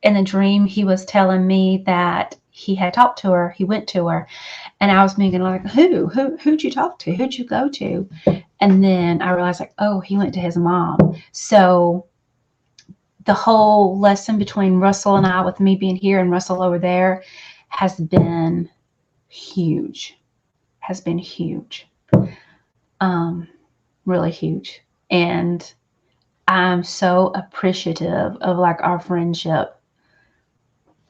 in the dream, he was telling me that he had talked to her. He went to her. And I was thinking, like, who'd you talk to? Who'd you go to? And then I realized, like, oh, he went to his mom. So the whole lesson between Russell and I, with me being here and Russell over there, has been huge. Really huge. And I'm so appreciative of like our friendship,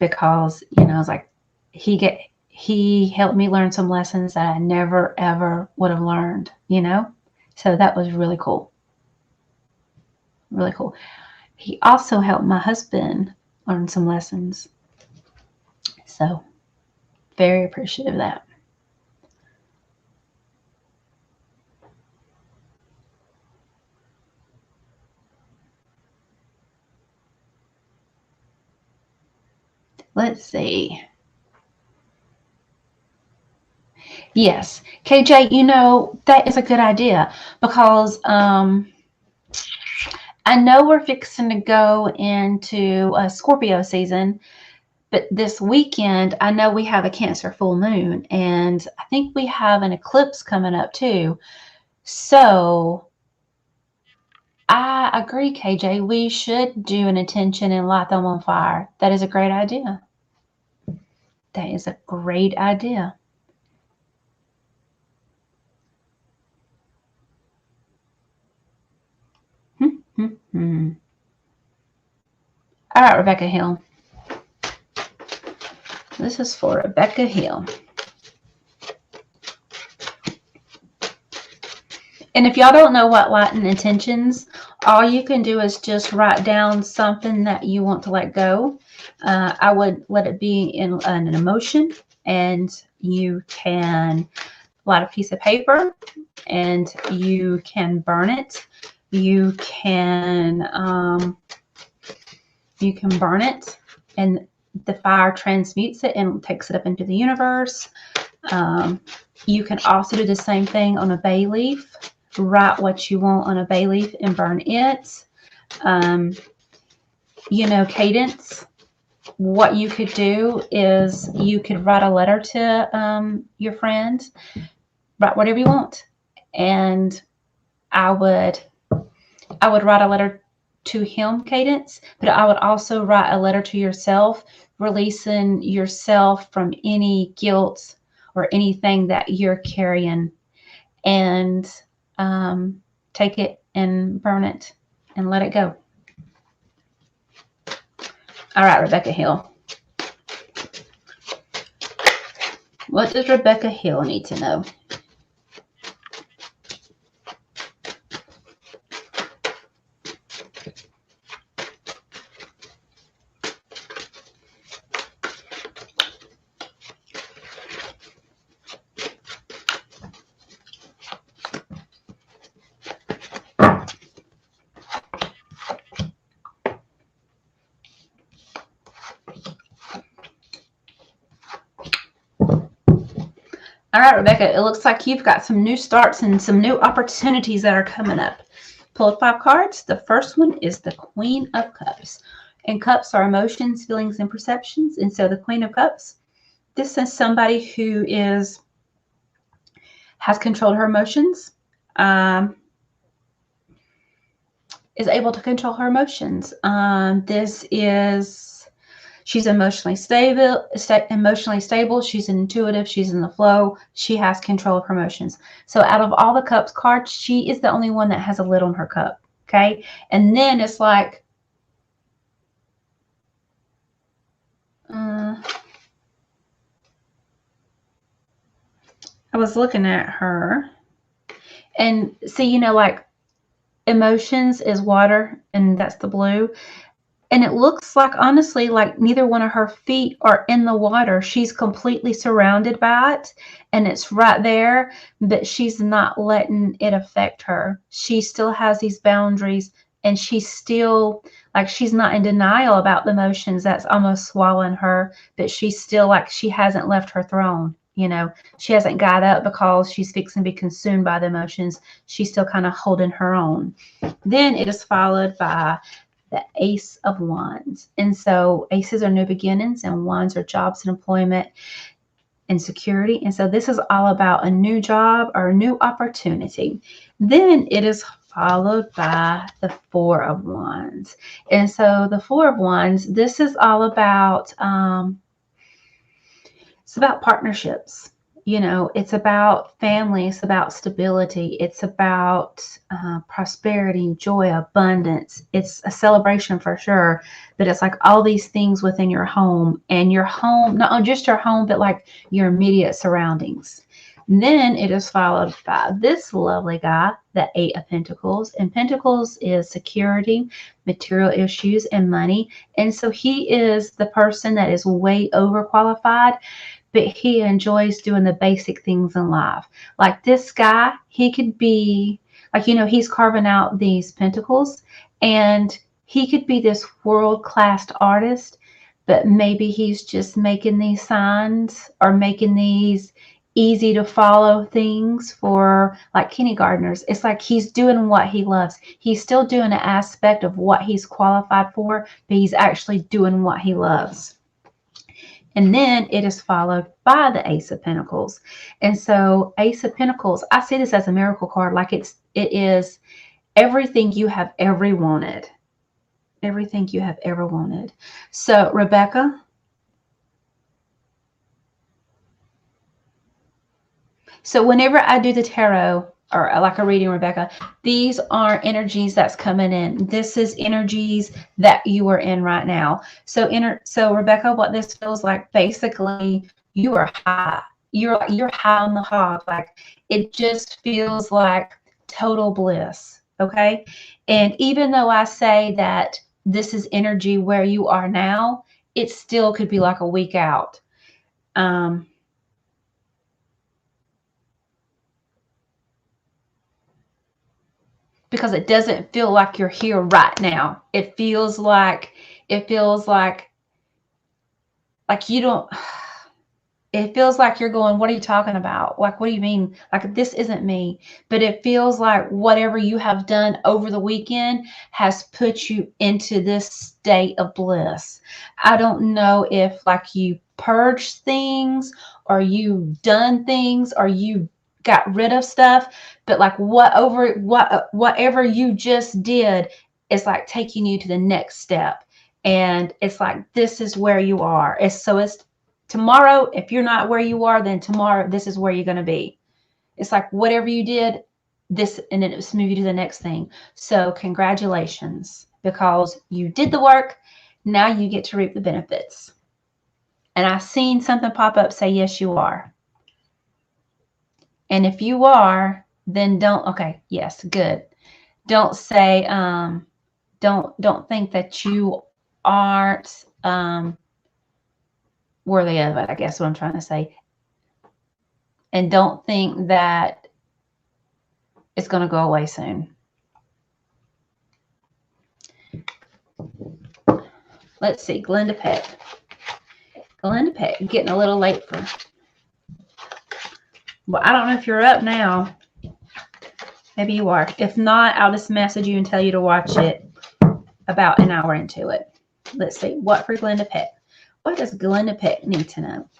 because it's like he helped me learn some lessons that I never ever would have learned. So that was really cool. Really cool. He also helped my husband learn some lessons. So very appreciative of that. Let's see. Yes, KJ, that is a good idea, because I know we're fixing to go into a Scorpio season, but this weekend, I know we have a Cancer full moon, and I think we have an eclipse coming up too. So I agree, KJ. We should do an intention and light them on fire. That is a great idea. That is a great idea. All right, Rebecca Hill. This is for Rebecca Hill. And if y'all don't know what Latin intentions, all you can do is just write down something that you want to let go. I would let it be in an emotion, and you can light a piece of paper and you can burn it. You can burn it, and the fire transmutes it and takes it up into the universe. You can also do the same thing on a bay leaf. Write what you want on a bay leaf and burn it. Cadence. What you could do is you could write a letter to your friend. Write whatever you want, and I would write a letter to him, Cadence, but I would also write a letter to yourself, releasing yourself from any guilt or anything that you're carrying, and take it and burn it and let it go. All right, Rebecca Hill. What does Rebecca Hill need to know? All right, Rebecca, it looks like you've got some new starts and some new opportunities that are coming up. Pulled 5 cards. The first one is the Queen of Cups. And cups are emotions, feelings, and perceptions. And so the Queen of Cups, this is somebody who has controlled her emotions, is able to control her emotions. She's emotionally stable. She's intuitive. She's in the flow. She has control of her emotions. So out of all the cups cards, she is the only one that has a lid on her cup. Okay. And then it's like, I was looking at her and see, like emotions is water, and that's the blue. And it looks like, honestly, like neither one of her feet are in the water. She's completely surrounded by it, and it's right there, but she's not letting it affect her. She still has these boundaries, and she's still, like, she's not in denial about the emotions that's almost swallowing her, but she's still, like, she hasn't left her throne. She hasn't got up because she's fixing to be consumed by the emotions. She's still kind of holding her own. Then it is followed by the Ace of Wands. And so aces are new beginnings, and wands are jobs and employment and security. And so this is all about a new job or a new opportunity. Then it is followed by the Four of Wands. And so the Four of Wands, this is all about, it's about partnerships. It's about family. It's about stability. It's about prosperity, joy, abundance. It's a celebration for sure, but it's like all these things within your home, and your home, not just your home, but like your immediate surroundings. And then it is followed by this lovely guy, the Eight of Pentacles. And Pentacles is security, material issues, and money. And so he is the person that is way overqualified, but he enjoys doing the basic things in life. Like this guy, he could be, like, he's carving out these pentacles, and he could be this world-class artist, but maybe he's just making these signs or making these easy to follow things for like kindergartners. It's like he's doing what he loves. He's still doing an aspect of what he's qualified for, but he's actually doing what he loves. And then it is followed by the Ace of Pentacles. And so Ace of Pentacles, I see this as a miracle card. Like it is everything you have ever wanted. Everything you have ever wanted. So Rebecca, so whenever I do the tarot, or like a reading, Rebecca, these are energies that's coming in. This is energies that you are in right now. So Rebecca, what this feels like, basically, you are high. You're high on the hog. Like it just feels like total bliss. Okay. And even though I say that this is energy where you are now, it still could be like a week out. Because it doesn't feel like you're here right now. It feels like you don't, it feels like you're going, what are you talking about? Like, what do you mean? Like, this isn't me. But it feels like whatever you have done over the weekend has put you into this state of bliss. I don't know if like you purged things or you done things or you got rid of stuff, but like whatever you just did is like taking you to the next step. And it's like, this is where you are. It's tomorrow, if you're not where you are, then tomorrow, this is where you're going to be. It's like whatever you did, this, and then it's move you to the next thing. So congratulations, because you did the work. Now you get to reap the benefits. And I've seen something pop up say, yes, you are. And if you are, then don't, okay, yes, good. Don't say, don't think that you aren't worthy of it, I guess what I'm trying to say. And don't think that it's going to go away soon. Let's see, Glenda Peck. Glenda Peck, getting a little late for. Well, I don't know if you're up now. Maybe you are. If not, I'll just message you and tell you to watch it about an hour into it. Let's see, what for Glenda Peck? What does Glenda Peck need to know?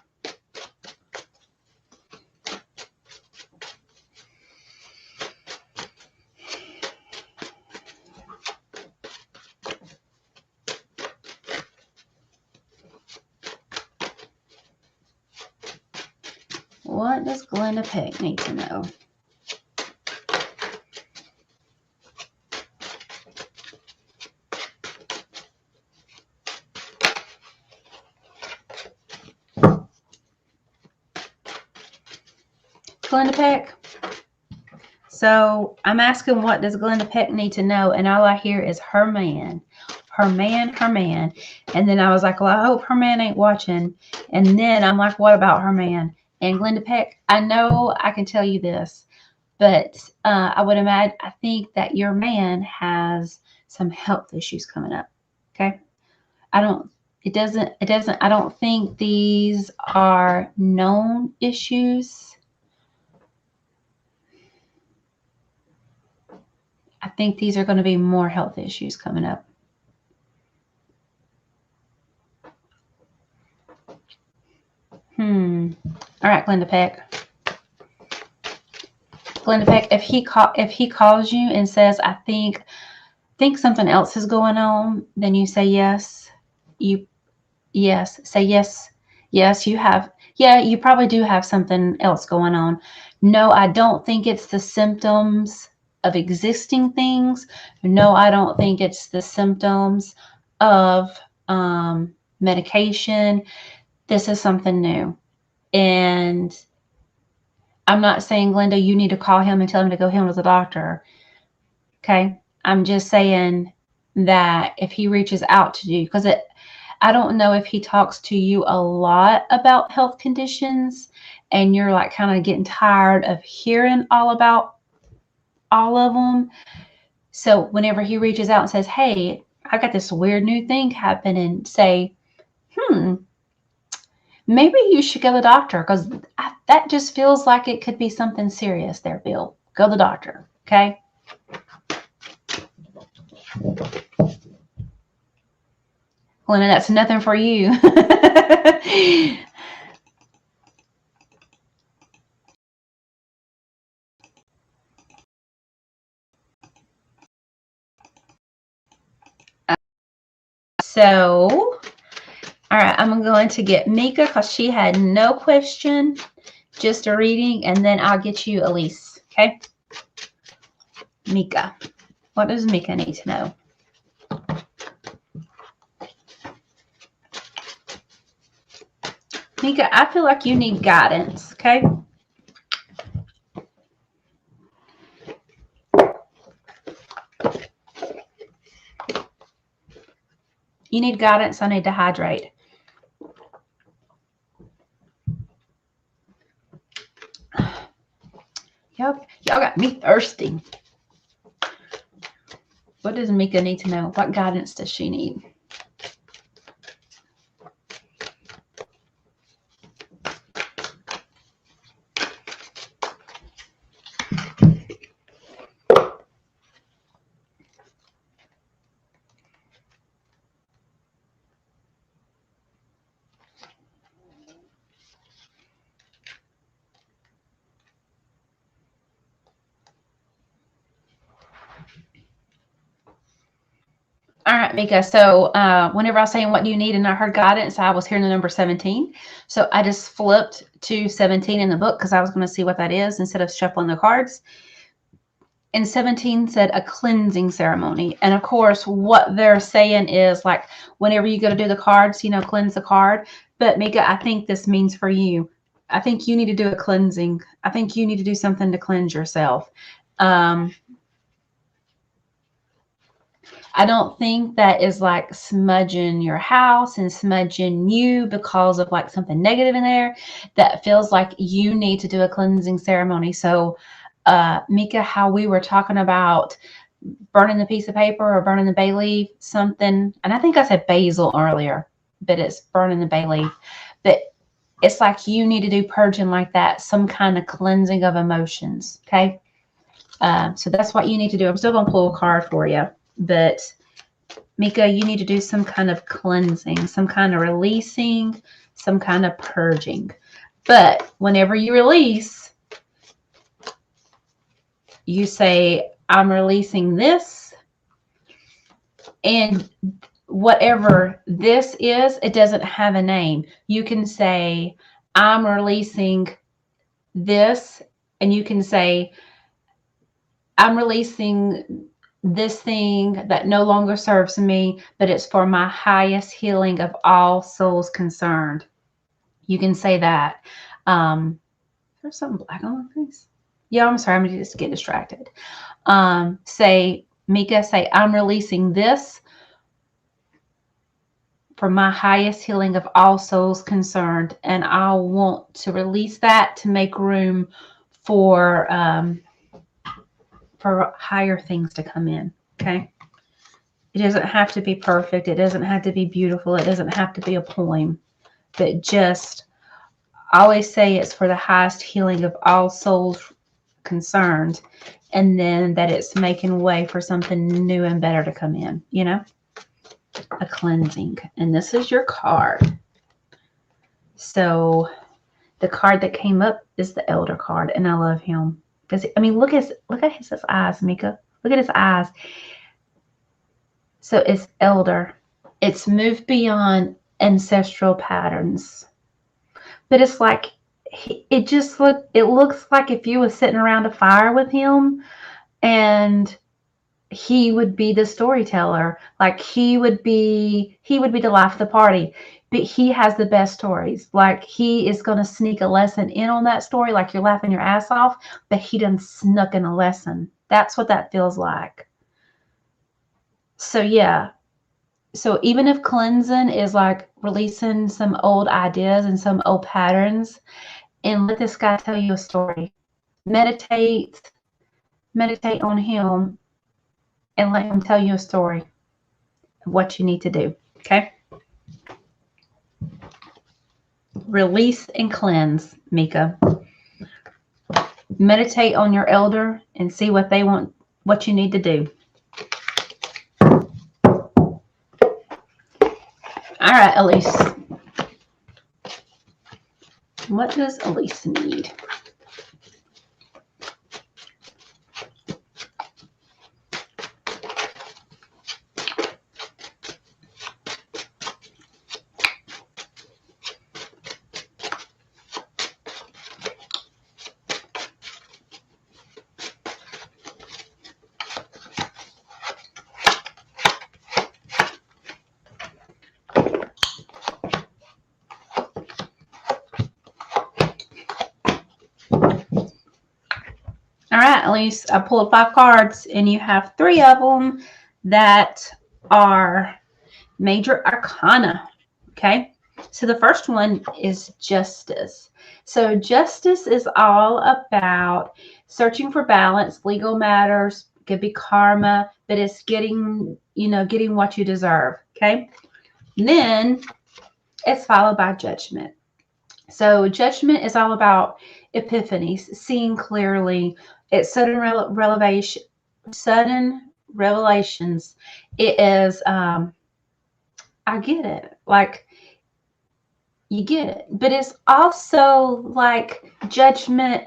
What does Glenda Peck need to know? Glenda Peck. So I'm asking, what does Glenda Peck need to know? And all I hear is her man, her man, her man. And then I was like, well, I hope her man ain't watching. And then I'm like, what about her man? And Glenda Peck, I know I can tell you this, but I would imagine, I think that your man has some health issues coming up. Okay. I don't think these are known issues. I think these are going to be more health issues coming up. All right, Glenda Peck. Glenda Peck, if he calls you and says, I think something else is going on, then you say yes. Say yes. Yes, you have. Yeah, you probably do have something else going on. No, I don't think it's the symptoms of existing things. No, I don't think it's the symptoms of medication. This is something new. And I'm not saying, Glenda, you need to call him and tell him to go home to the doctor. Okay. I'm just saying that if he reaches out to you, because I don't know if he talks to you a lot about health conditions and you're like kind of getting tired of hearing all about all of them. So whenever he reaches out and says, hey, I got this weird new thing happening, say, maybe you should go to the doctor, because that just feels like it could be something serious there, Bill. Go to the doctor, okay? Glenda, that's nothing for you. So, all right, I'm going to get Mika because she had no question, just a reading, and then I'll get you Elise, okay? Mika. What does Mika need to know? Mika, I feel like you need guidance, okay? You need guidance. I need to hydrate. Y'all got me thirsty. What does Mika need to know? What guidance does she need? All right, Mika. So whenever I was saying what do you need and I heard guidance, I was hearing the number 17. So I just flipped to 17 in the book because I was going to see what that is instead of shuffling the cards. And 17 said a cleansing ceremony. And of course, what they're saying is like whenever you go to do the cards, you know, cleanse the card. But Mika, I think this means for you. I think you need to do a cleansing. I think you need to do something to cleanse yourself. I don't think that is like smudging your house and smudging you because of like something negative in there. That feels like you need to do a cleansing ceremony. So, Mika, how we were talking about burning the piece of paper or burning the bay leaf, something, and I think I said basil earlier, but it's burning the bay leaf. But it's like you need to do purging like that, some kind of cleansing of emotions. Okay. So that's what you need to do. I'm still going to pull a card for you. But Mika, you need to do some kind of cleansing, some kind of releasing, some kind of purging. But whenever you release, you say, I'm releasing this. And whatever this is, it doesn't have a name. You can say, I'm releasing this. And you can say, I'm releasing this thing that no longer serves me, but it's for my highest healing of all souls concerned. You can say that. There's something black on my face. Yeah, I'm sorry. I'm going to just get distracted. Say, Mika, say, I'm releasing this for my highest healing of all souls concerned. And I want to release that to make room for higher things to come in. Okay. It doesn't have to be perfect. It doesn't have to be beautiful. It doesn't have to be a poem, but just always say it's for the highest healing of all souls concerned. And then that it's making way for something new and better to come in, you know, a cleansing. And this is your card. So the card that came up is the Elder card. And I love him. I mean, look at his eyes, Mika. Look at his eyes. So it's elder. It's moved beyond ancestral patterns. But it's like, it looks like if you were sitting around a fire with him and he would be the storyteller. Like he would be the life of the party. But he has the best stories. Like he is going to sneak a lesson in on that story. Like you're laughing your ass off, but he done snuck in a lesson. That's what that feels like. So yeah. So even if cleansing is like releasing some old ideas and some old patterns, and let this guy tell you a story. Meditate on him and let him tell you a story of what you need to do. Okay. Release and cleanse, Mika. Meditate on your elder and see what they want, what you need to do. All right, Elise. What does Elise need? All right, Elise, I pulled 5 cards and you have 3 of them that are major arcana. Okay. So the first one is justice. So justice is all about searching for balance, legal matters, could be karma, but it's getting, getting what you deserve. Okay. And then it's followed by judgment. So judgment is all about epiphanies, seeing clearly. It's sudden revelations. It is, I get it. Like, you get it. But it's also like judgment.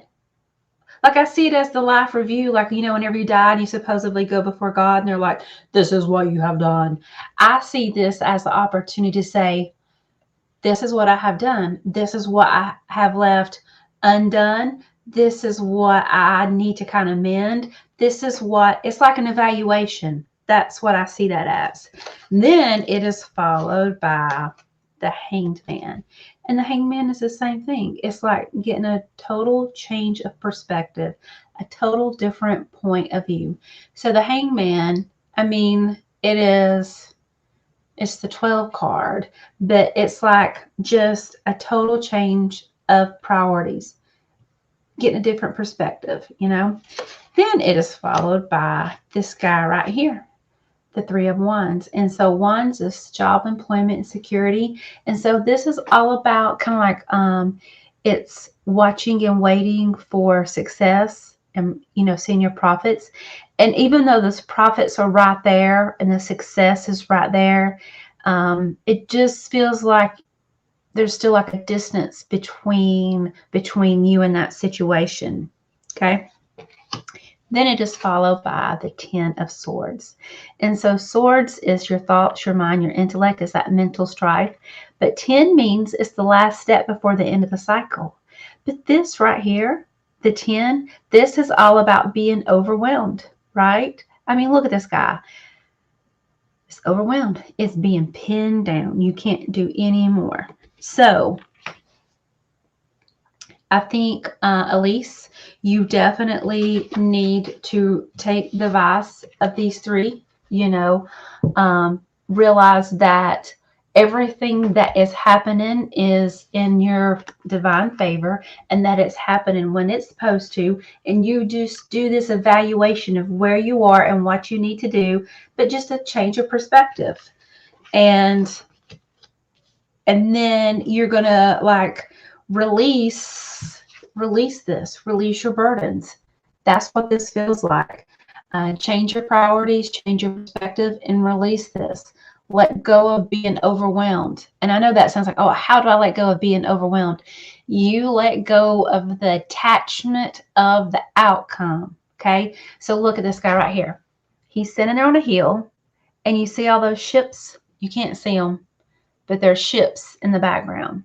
Like, I see it as the life review. Like, whenever you die and you supposedly go before God and they're like, this is what you have done. I see this as the opportunity to say, this is what I have done. This is what I have left undone. This is what I need to kind of mend. This is what, it's like an evaluation. That's what I see that as. Then it is followed by the Hanged Man. And the Hanged Man is the same thing. It's like getting a total change of perspective, a total different point of view. So the Hanged Man, I mean, it's the 12 card, but it's like just a total change of priorities, getting a different perspective, Then it is followed by this guy right here, the Three of Wands. And so Wands is job, employment, and security. And so this is all about kind of like it's watching and waiting for success and, seeing your profits. And even though those profits are right there and the success is right there, it just feels like there's still like a distance between you and that situation. Okay. Then it is followed by the 10 of Swords. And so swords is your thoughts, your mind, your intellect, is that mental strife. But 10 means it's the last step before the end of the cycle. But this right here, the 10, this is all about being overwhelmed, right? I mean, look at this guy. It's overwhelmed. It's being pinned down. You can't do any more. So I think, Elise, you definitely need to take the advice of these three, realize that everything that is happening is in your divine favor and that it's happening when it's supposed to. And you just do this evaluation of where you are and what you need to do, but just a change of perspective. And then you're going to like release your burdens. That's what this feels like. Change your priorities, change your perspective, and release this. Let go of being overwhelmed. And I know that sounds like, oh, how do I let go of being overwhelmed? You let go of the attachment of the outcome. Okay. So look at this guy right here. He's sitting there on a hill, and you see all those ships. You can't see them, but there's ships in the background.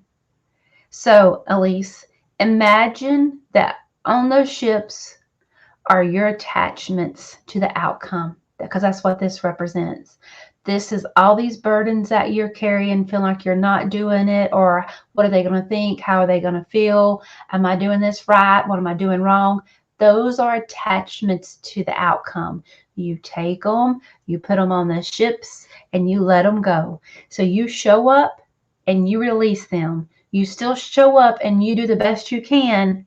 So, Elise, imagine that on those ships are your attachments to the outcome, because that's what this represents. This is all these burdens that you're carrying, feel like you're not doing it, or what are they going to think? How are they going to feel? Am I doing this right? What am I doing wrong? Those are attachments to the outcome. You take them, you put them on the ships, and you let them go. So you show up and you release them. You still show up and you do the best you can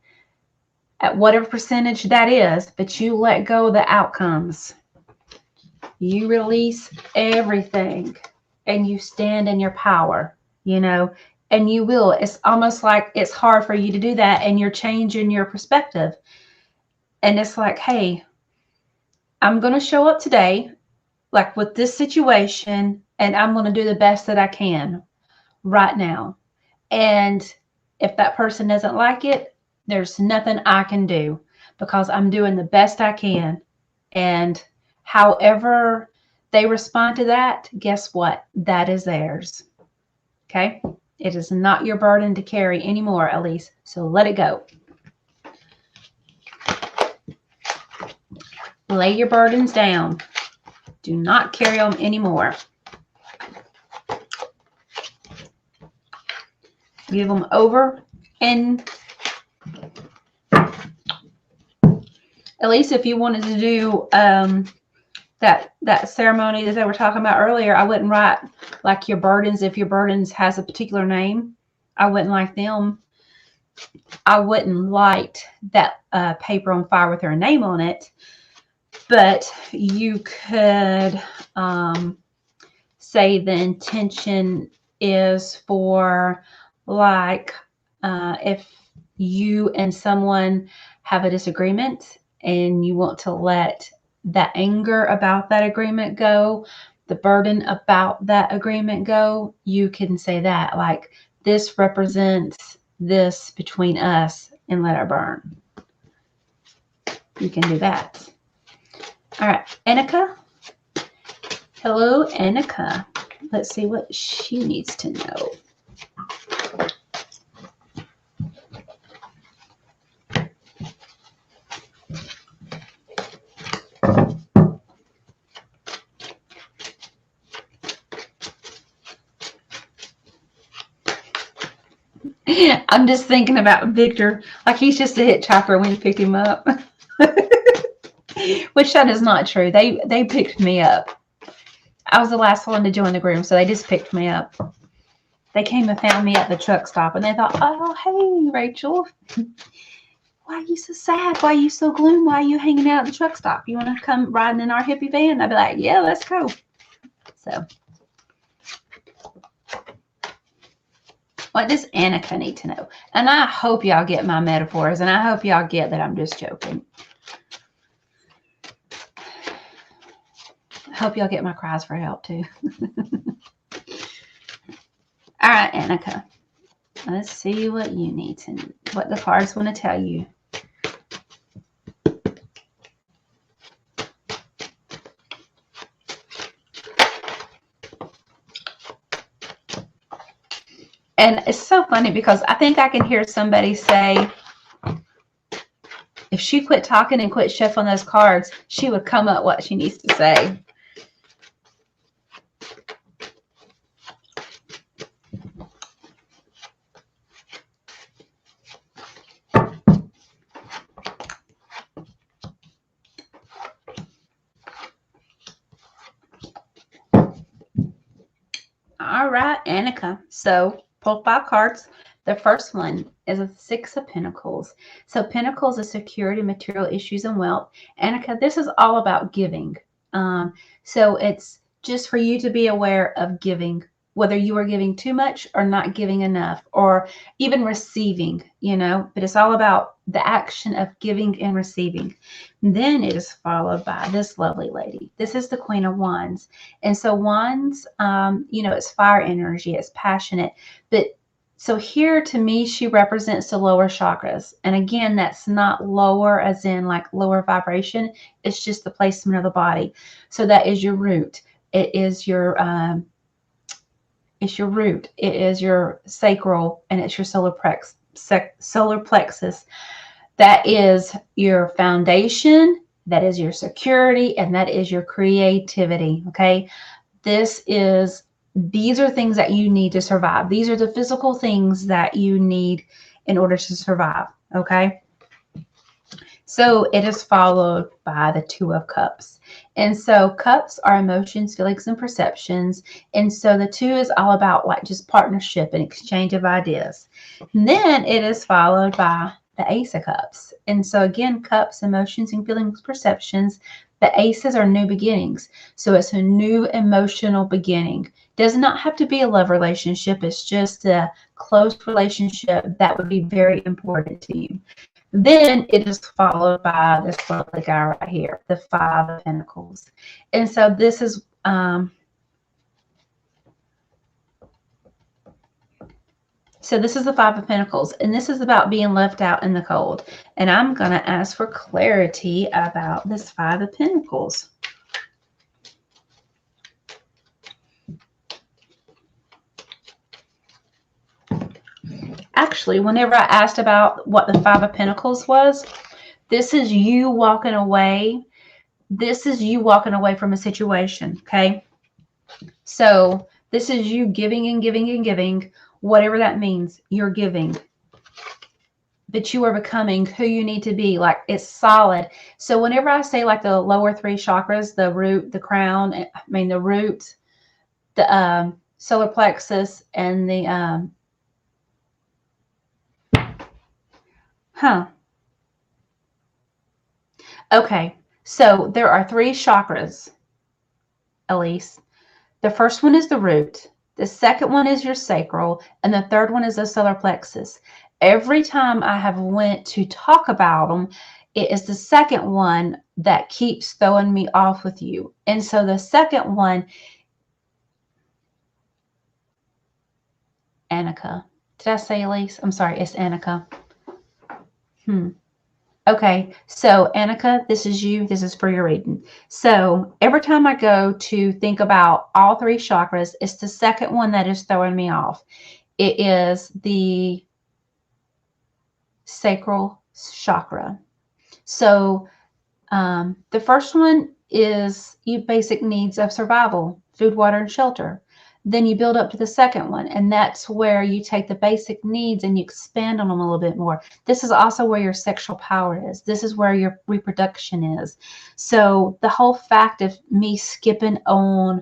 at whatever percentage that is, but you let go of the outcomes. You release everything and you stand in your power, and you will. It's almost like it's hard for you to do that, and you're changing your perspective. And it's like, hey, I'm going to show up today, like with this situation, and I'm going to do the best that I can right now. And if that person doesn't like it, there's nothing I can do, because I'm doing the best I can. And however they respond to that, guess what? That is theirs. Okay? It is not your burden to carry anymore, Elise. So let it go. Lay your burdens down. Do not carry them anymore. Give them over. And at least if you wanted to do that ceremony that they were talking about earlier, I wouldn't write like your burdens. If your burdens has a particular name, I wouldn't like them. I wouldn't light that paper on fire with her name on it. But you could say the intention is for, like, if you and someone have a disagreement and you want to let that anger about that agreement go, the burden about that agreement go, you can say that, like, this represents this between us, and let it burn. You can do that. All right, Annika. Hello, Annika. Let's see what she needs to know. I'm just thinking about Victor, like he's just a hitchhiker when you picked him up. Which that is not true. They picked me up. I was the last one to join the group, so they just picked me up. They came and found me at the truck stop, and they thought, oh, hey, Rachel. Why are you so sad? Why are you so gloom? Why are you hanging out at the truck stop? You want to come riding in our hippie van? I'd be like, yeah, let's go. So, what does Annika need to know? And I hope y'all get my metaphors, and I hope y'all get that I'm just joking. I hope y'all get my cries for help, too. All right, Annika. Let's see what you need to know, what the cards want to tell you. And it's so funny because I think I can hear somebody say, if she quit talking and quit shuffling those cards, she would come up what she needs to say. All right, Annika. So, pull 5 cards. The first one is a 6 of Pentacles. So, Pentacles is security, material issues, and wealth. Annika, this is all about giving. So, it's just for you to be aware of giving, whether you are giving too much or not giving enough, or even receiving, but it's all about the action of giving and receiving. And then it is followed by this lovely lady. This is the Queen of Wands. And so wands, it's fire energy, it's passionate. But so here to me, she represents the lower chakras. And again, that's not lower as in like lower vibration. It's just the placement of the body. So that is your root. It is your root. It is your sacral, and it's your solar plexus. That is your foundation. That is your security, and that is your creativity. Okay. These are things that you need to survive. These are the physical things that you need in order to survive. Okay. So it is followed by the 2 of Cups. And so cups are emotions, feelings, and perceptions. And so the 2 is all about like just partnership and exchange of ideas. And then it is followed by the Ace of Cups. And so again, cups, emotions, and feelings, perceptions. The aces are new beginnings. So it's a new emotional beginning. Does not have to be a love relationship. It's just a close relationship that would be very important to you. Then it is followed by this lovely guy right here, the 5 of Pentacles. And so this is the 5 of Pentacles, and this is about being left out in the cold. And I'm going to ask for clarity about this 5 of Pentacles. Actually, whenever I asked about what the 5 of Pentacles was, this is you walking away. This is you walking away from a situation, okay? So this is you giving and giving and giving, whatever that means, you're giving. but you are becoming who you need to be. Like, it's solid. So whenever I say like the lower three chakras, the root, the crown, the root, the solar plexus, and the okay. So there are three chakras, Elise. The first one is the root. The second one is your sacral, and the third one is the solar plexus. Every time I have went to talk about them, it is the second one that keeps throwing me off with you. And so the second one, Annika. Did I say Elise? I'm sorry, it's Annika. Okay, so Annika, this is you. This is for your reading. So every time I go to think about all three chakras, it's the second one that is throwing me off. It is the sacral chakra. So the first one is your basic needs of survival, food, water, and shelter. Then you build up to the second one, and that's where you take the basic needs and you expand on them a little bit more. This is also where your sexual power is. This is where your reproduction is. So the whole fact of me skipping on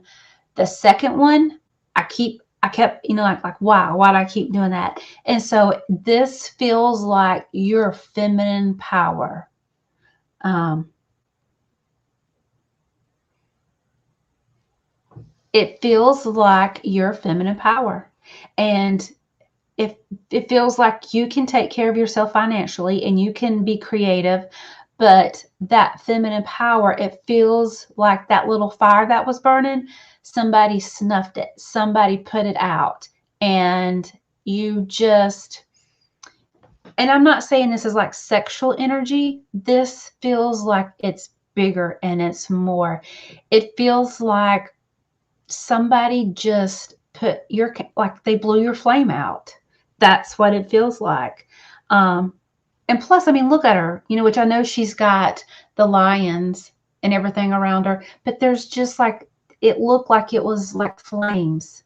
the second one, I kept, like, wow, why do I keep doing that? And so this feels like your feminine power. It feels like your feminine power. And if it feels like you can take care of yourself financially and you can be creative, but that feminine power, it feels like that little fire that was burning, somebody snuffed it, somebody put it out, and you just, and I'm not saying this is like sexual energy. This feels like it's bigger and it's more. It feels like somebody just put your, like they blew your flame out. That's what it feels like. And plus, look at her, which I know she's got the lions and everything around her, but there's just like, it looked like it was like flames.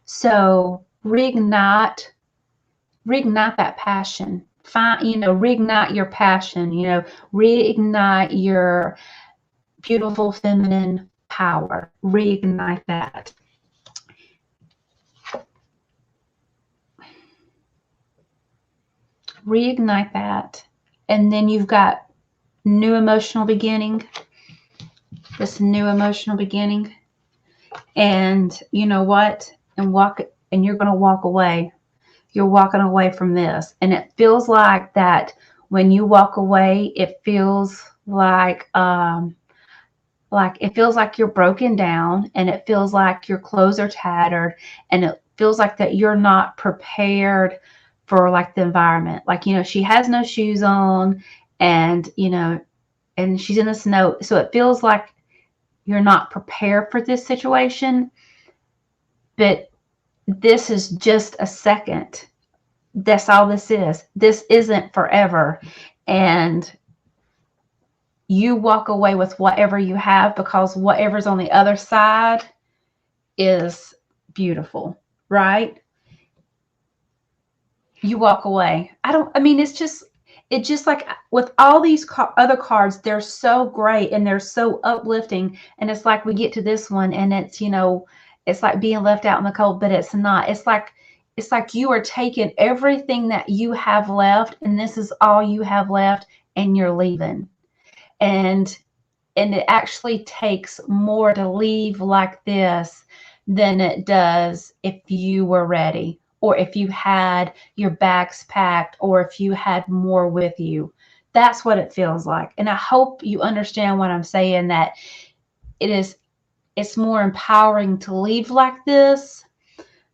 So reignite that passion. Reignite your passion, reignite your beautiful feminine power. Reignite that. Reignite that. And then you've got new emotional beginning. This new emotional beginning. And you know what? And you're going to walk away. You're walking away from this. And it feels like that when you walk away, it feels like it feels like you're broken down, and it feels like your clothes are tattered, and it feels like that you're not prepared for like the environment. Like, she has no shoes on, and and she's in the snow. So it feels like you're not prepared for this situation. But this is just a second. That's all this is. This isn't forever. And you walk away with whatever you have, because whatever's on the other side is beautiful, right? You walk away. It's just like with all these other cards, they're so great and they're so uplifting. And it's like we get to this one and it's, it's like being left out in the cold, but it's not. It's like you are taking everything that you have left, and this is all you have left, and you're leaving. And it actually takes more to leave like this than it does if you were ready, or if you had your bags packed, or if you had more with you. That's what it feels like. And I hope you understand what I'm saying, that it's more empowering to leave like this,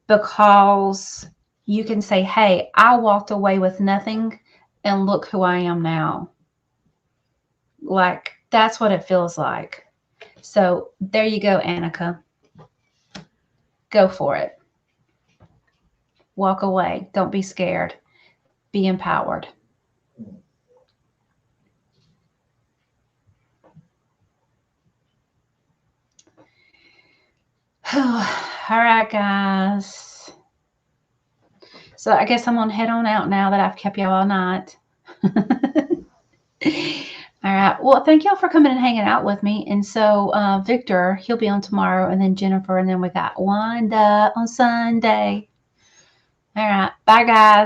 because you can say, hey, I walked away with nothing, and look who I am now. Like, that's what it feels like. So there you go, Annika. Go for it. Walk away. Don't be scared. Be empowered. All right, guys. So I guess I'm going to head on out now that I've kept y'all all night. All right. Well, thank y'all for coming and hanging out with me. And so Victor, he'll be on tomorrow, and then Jennifer, and then we got Wanda on Sunday. All right. Bye, guys.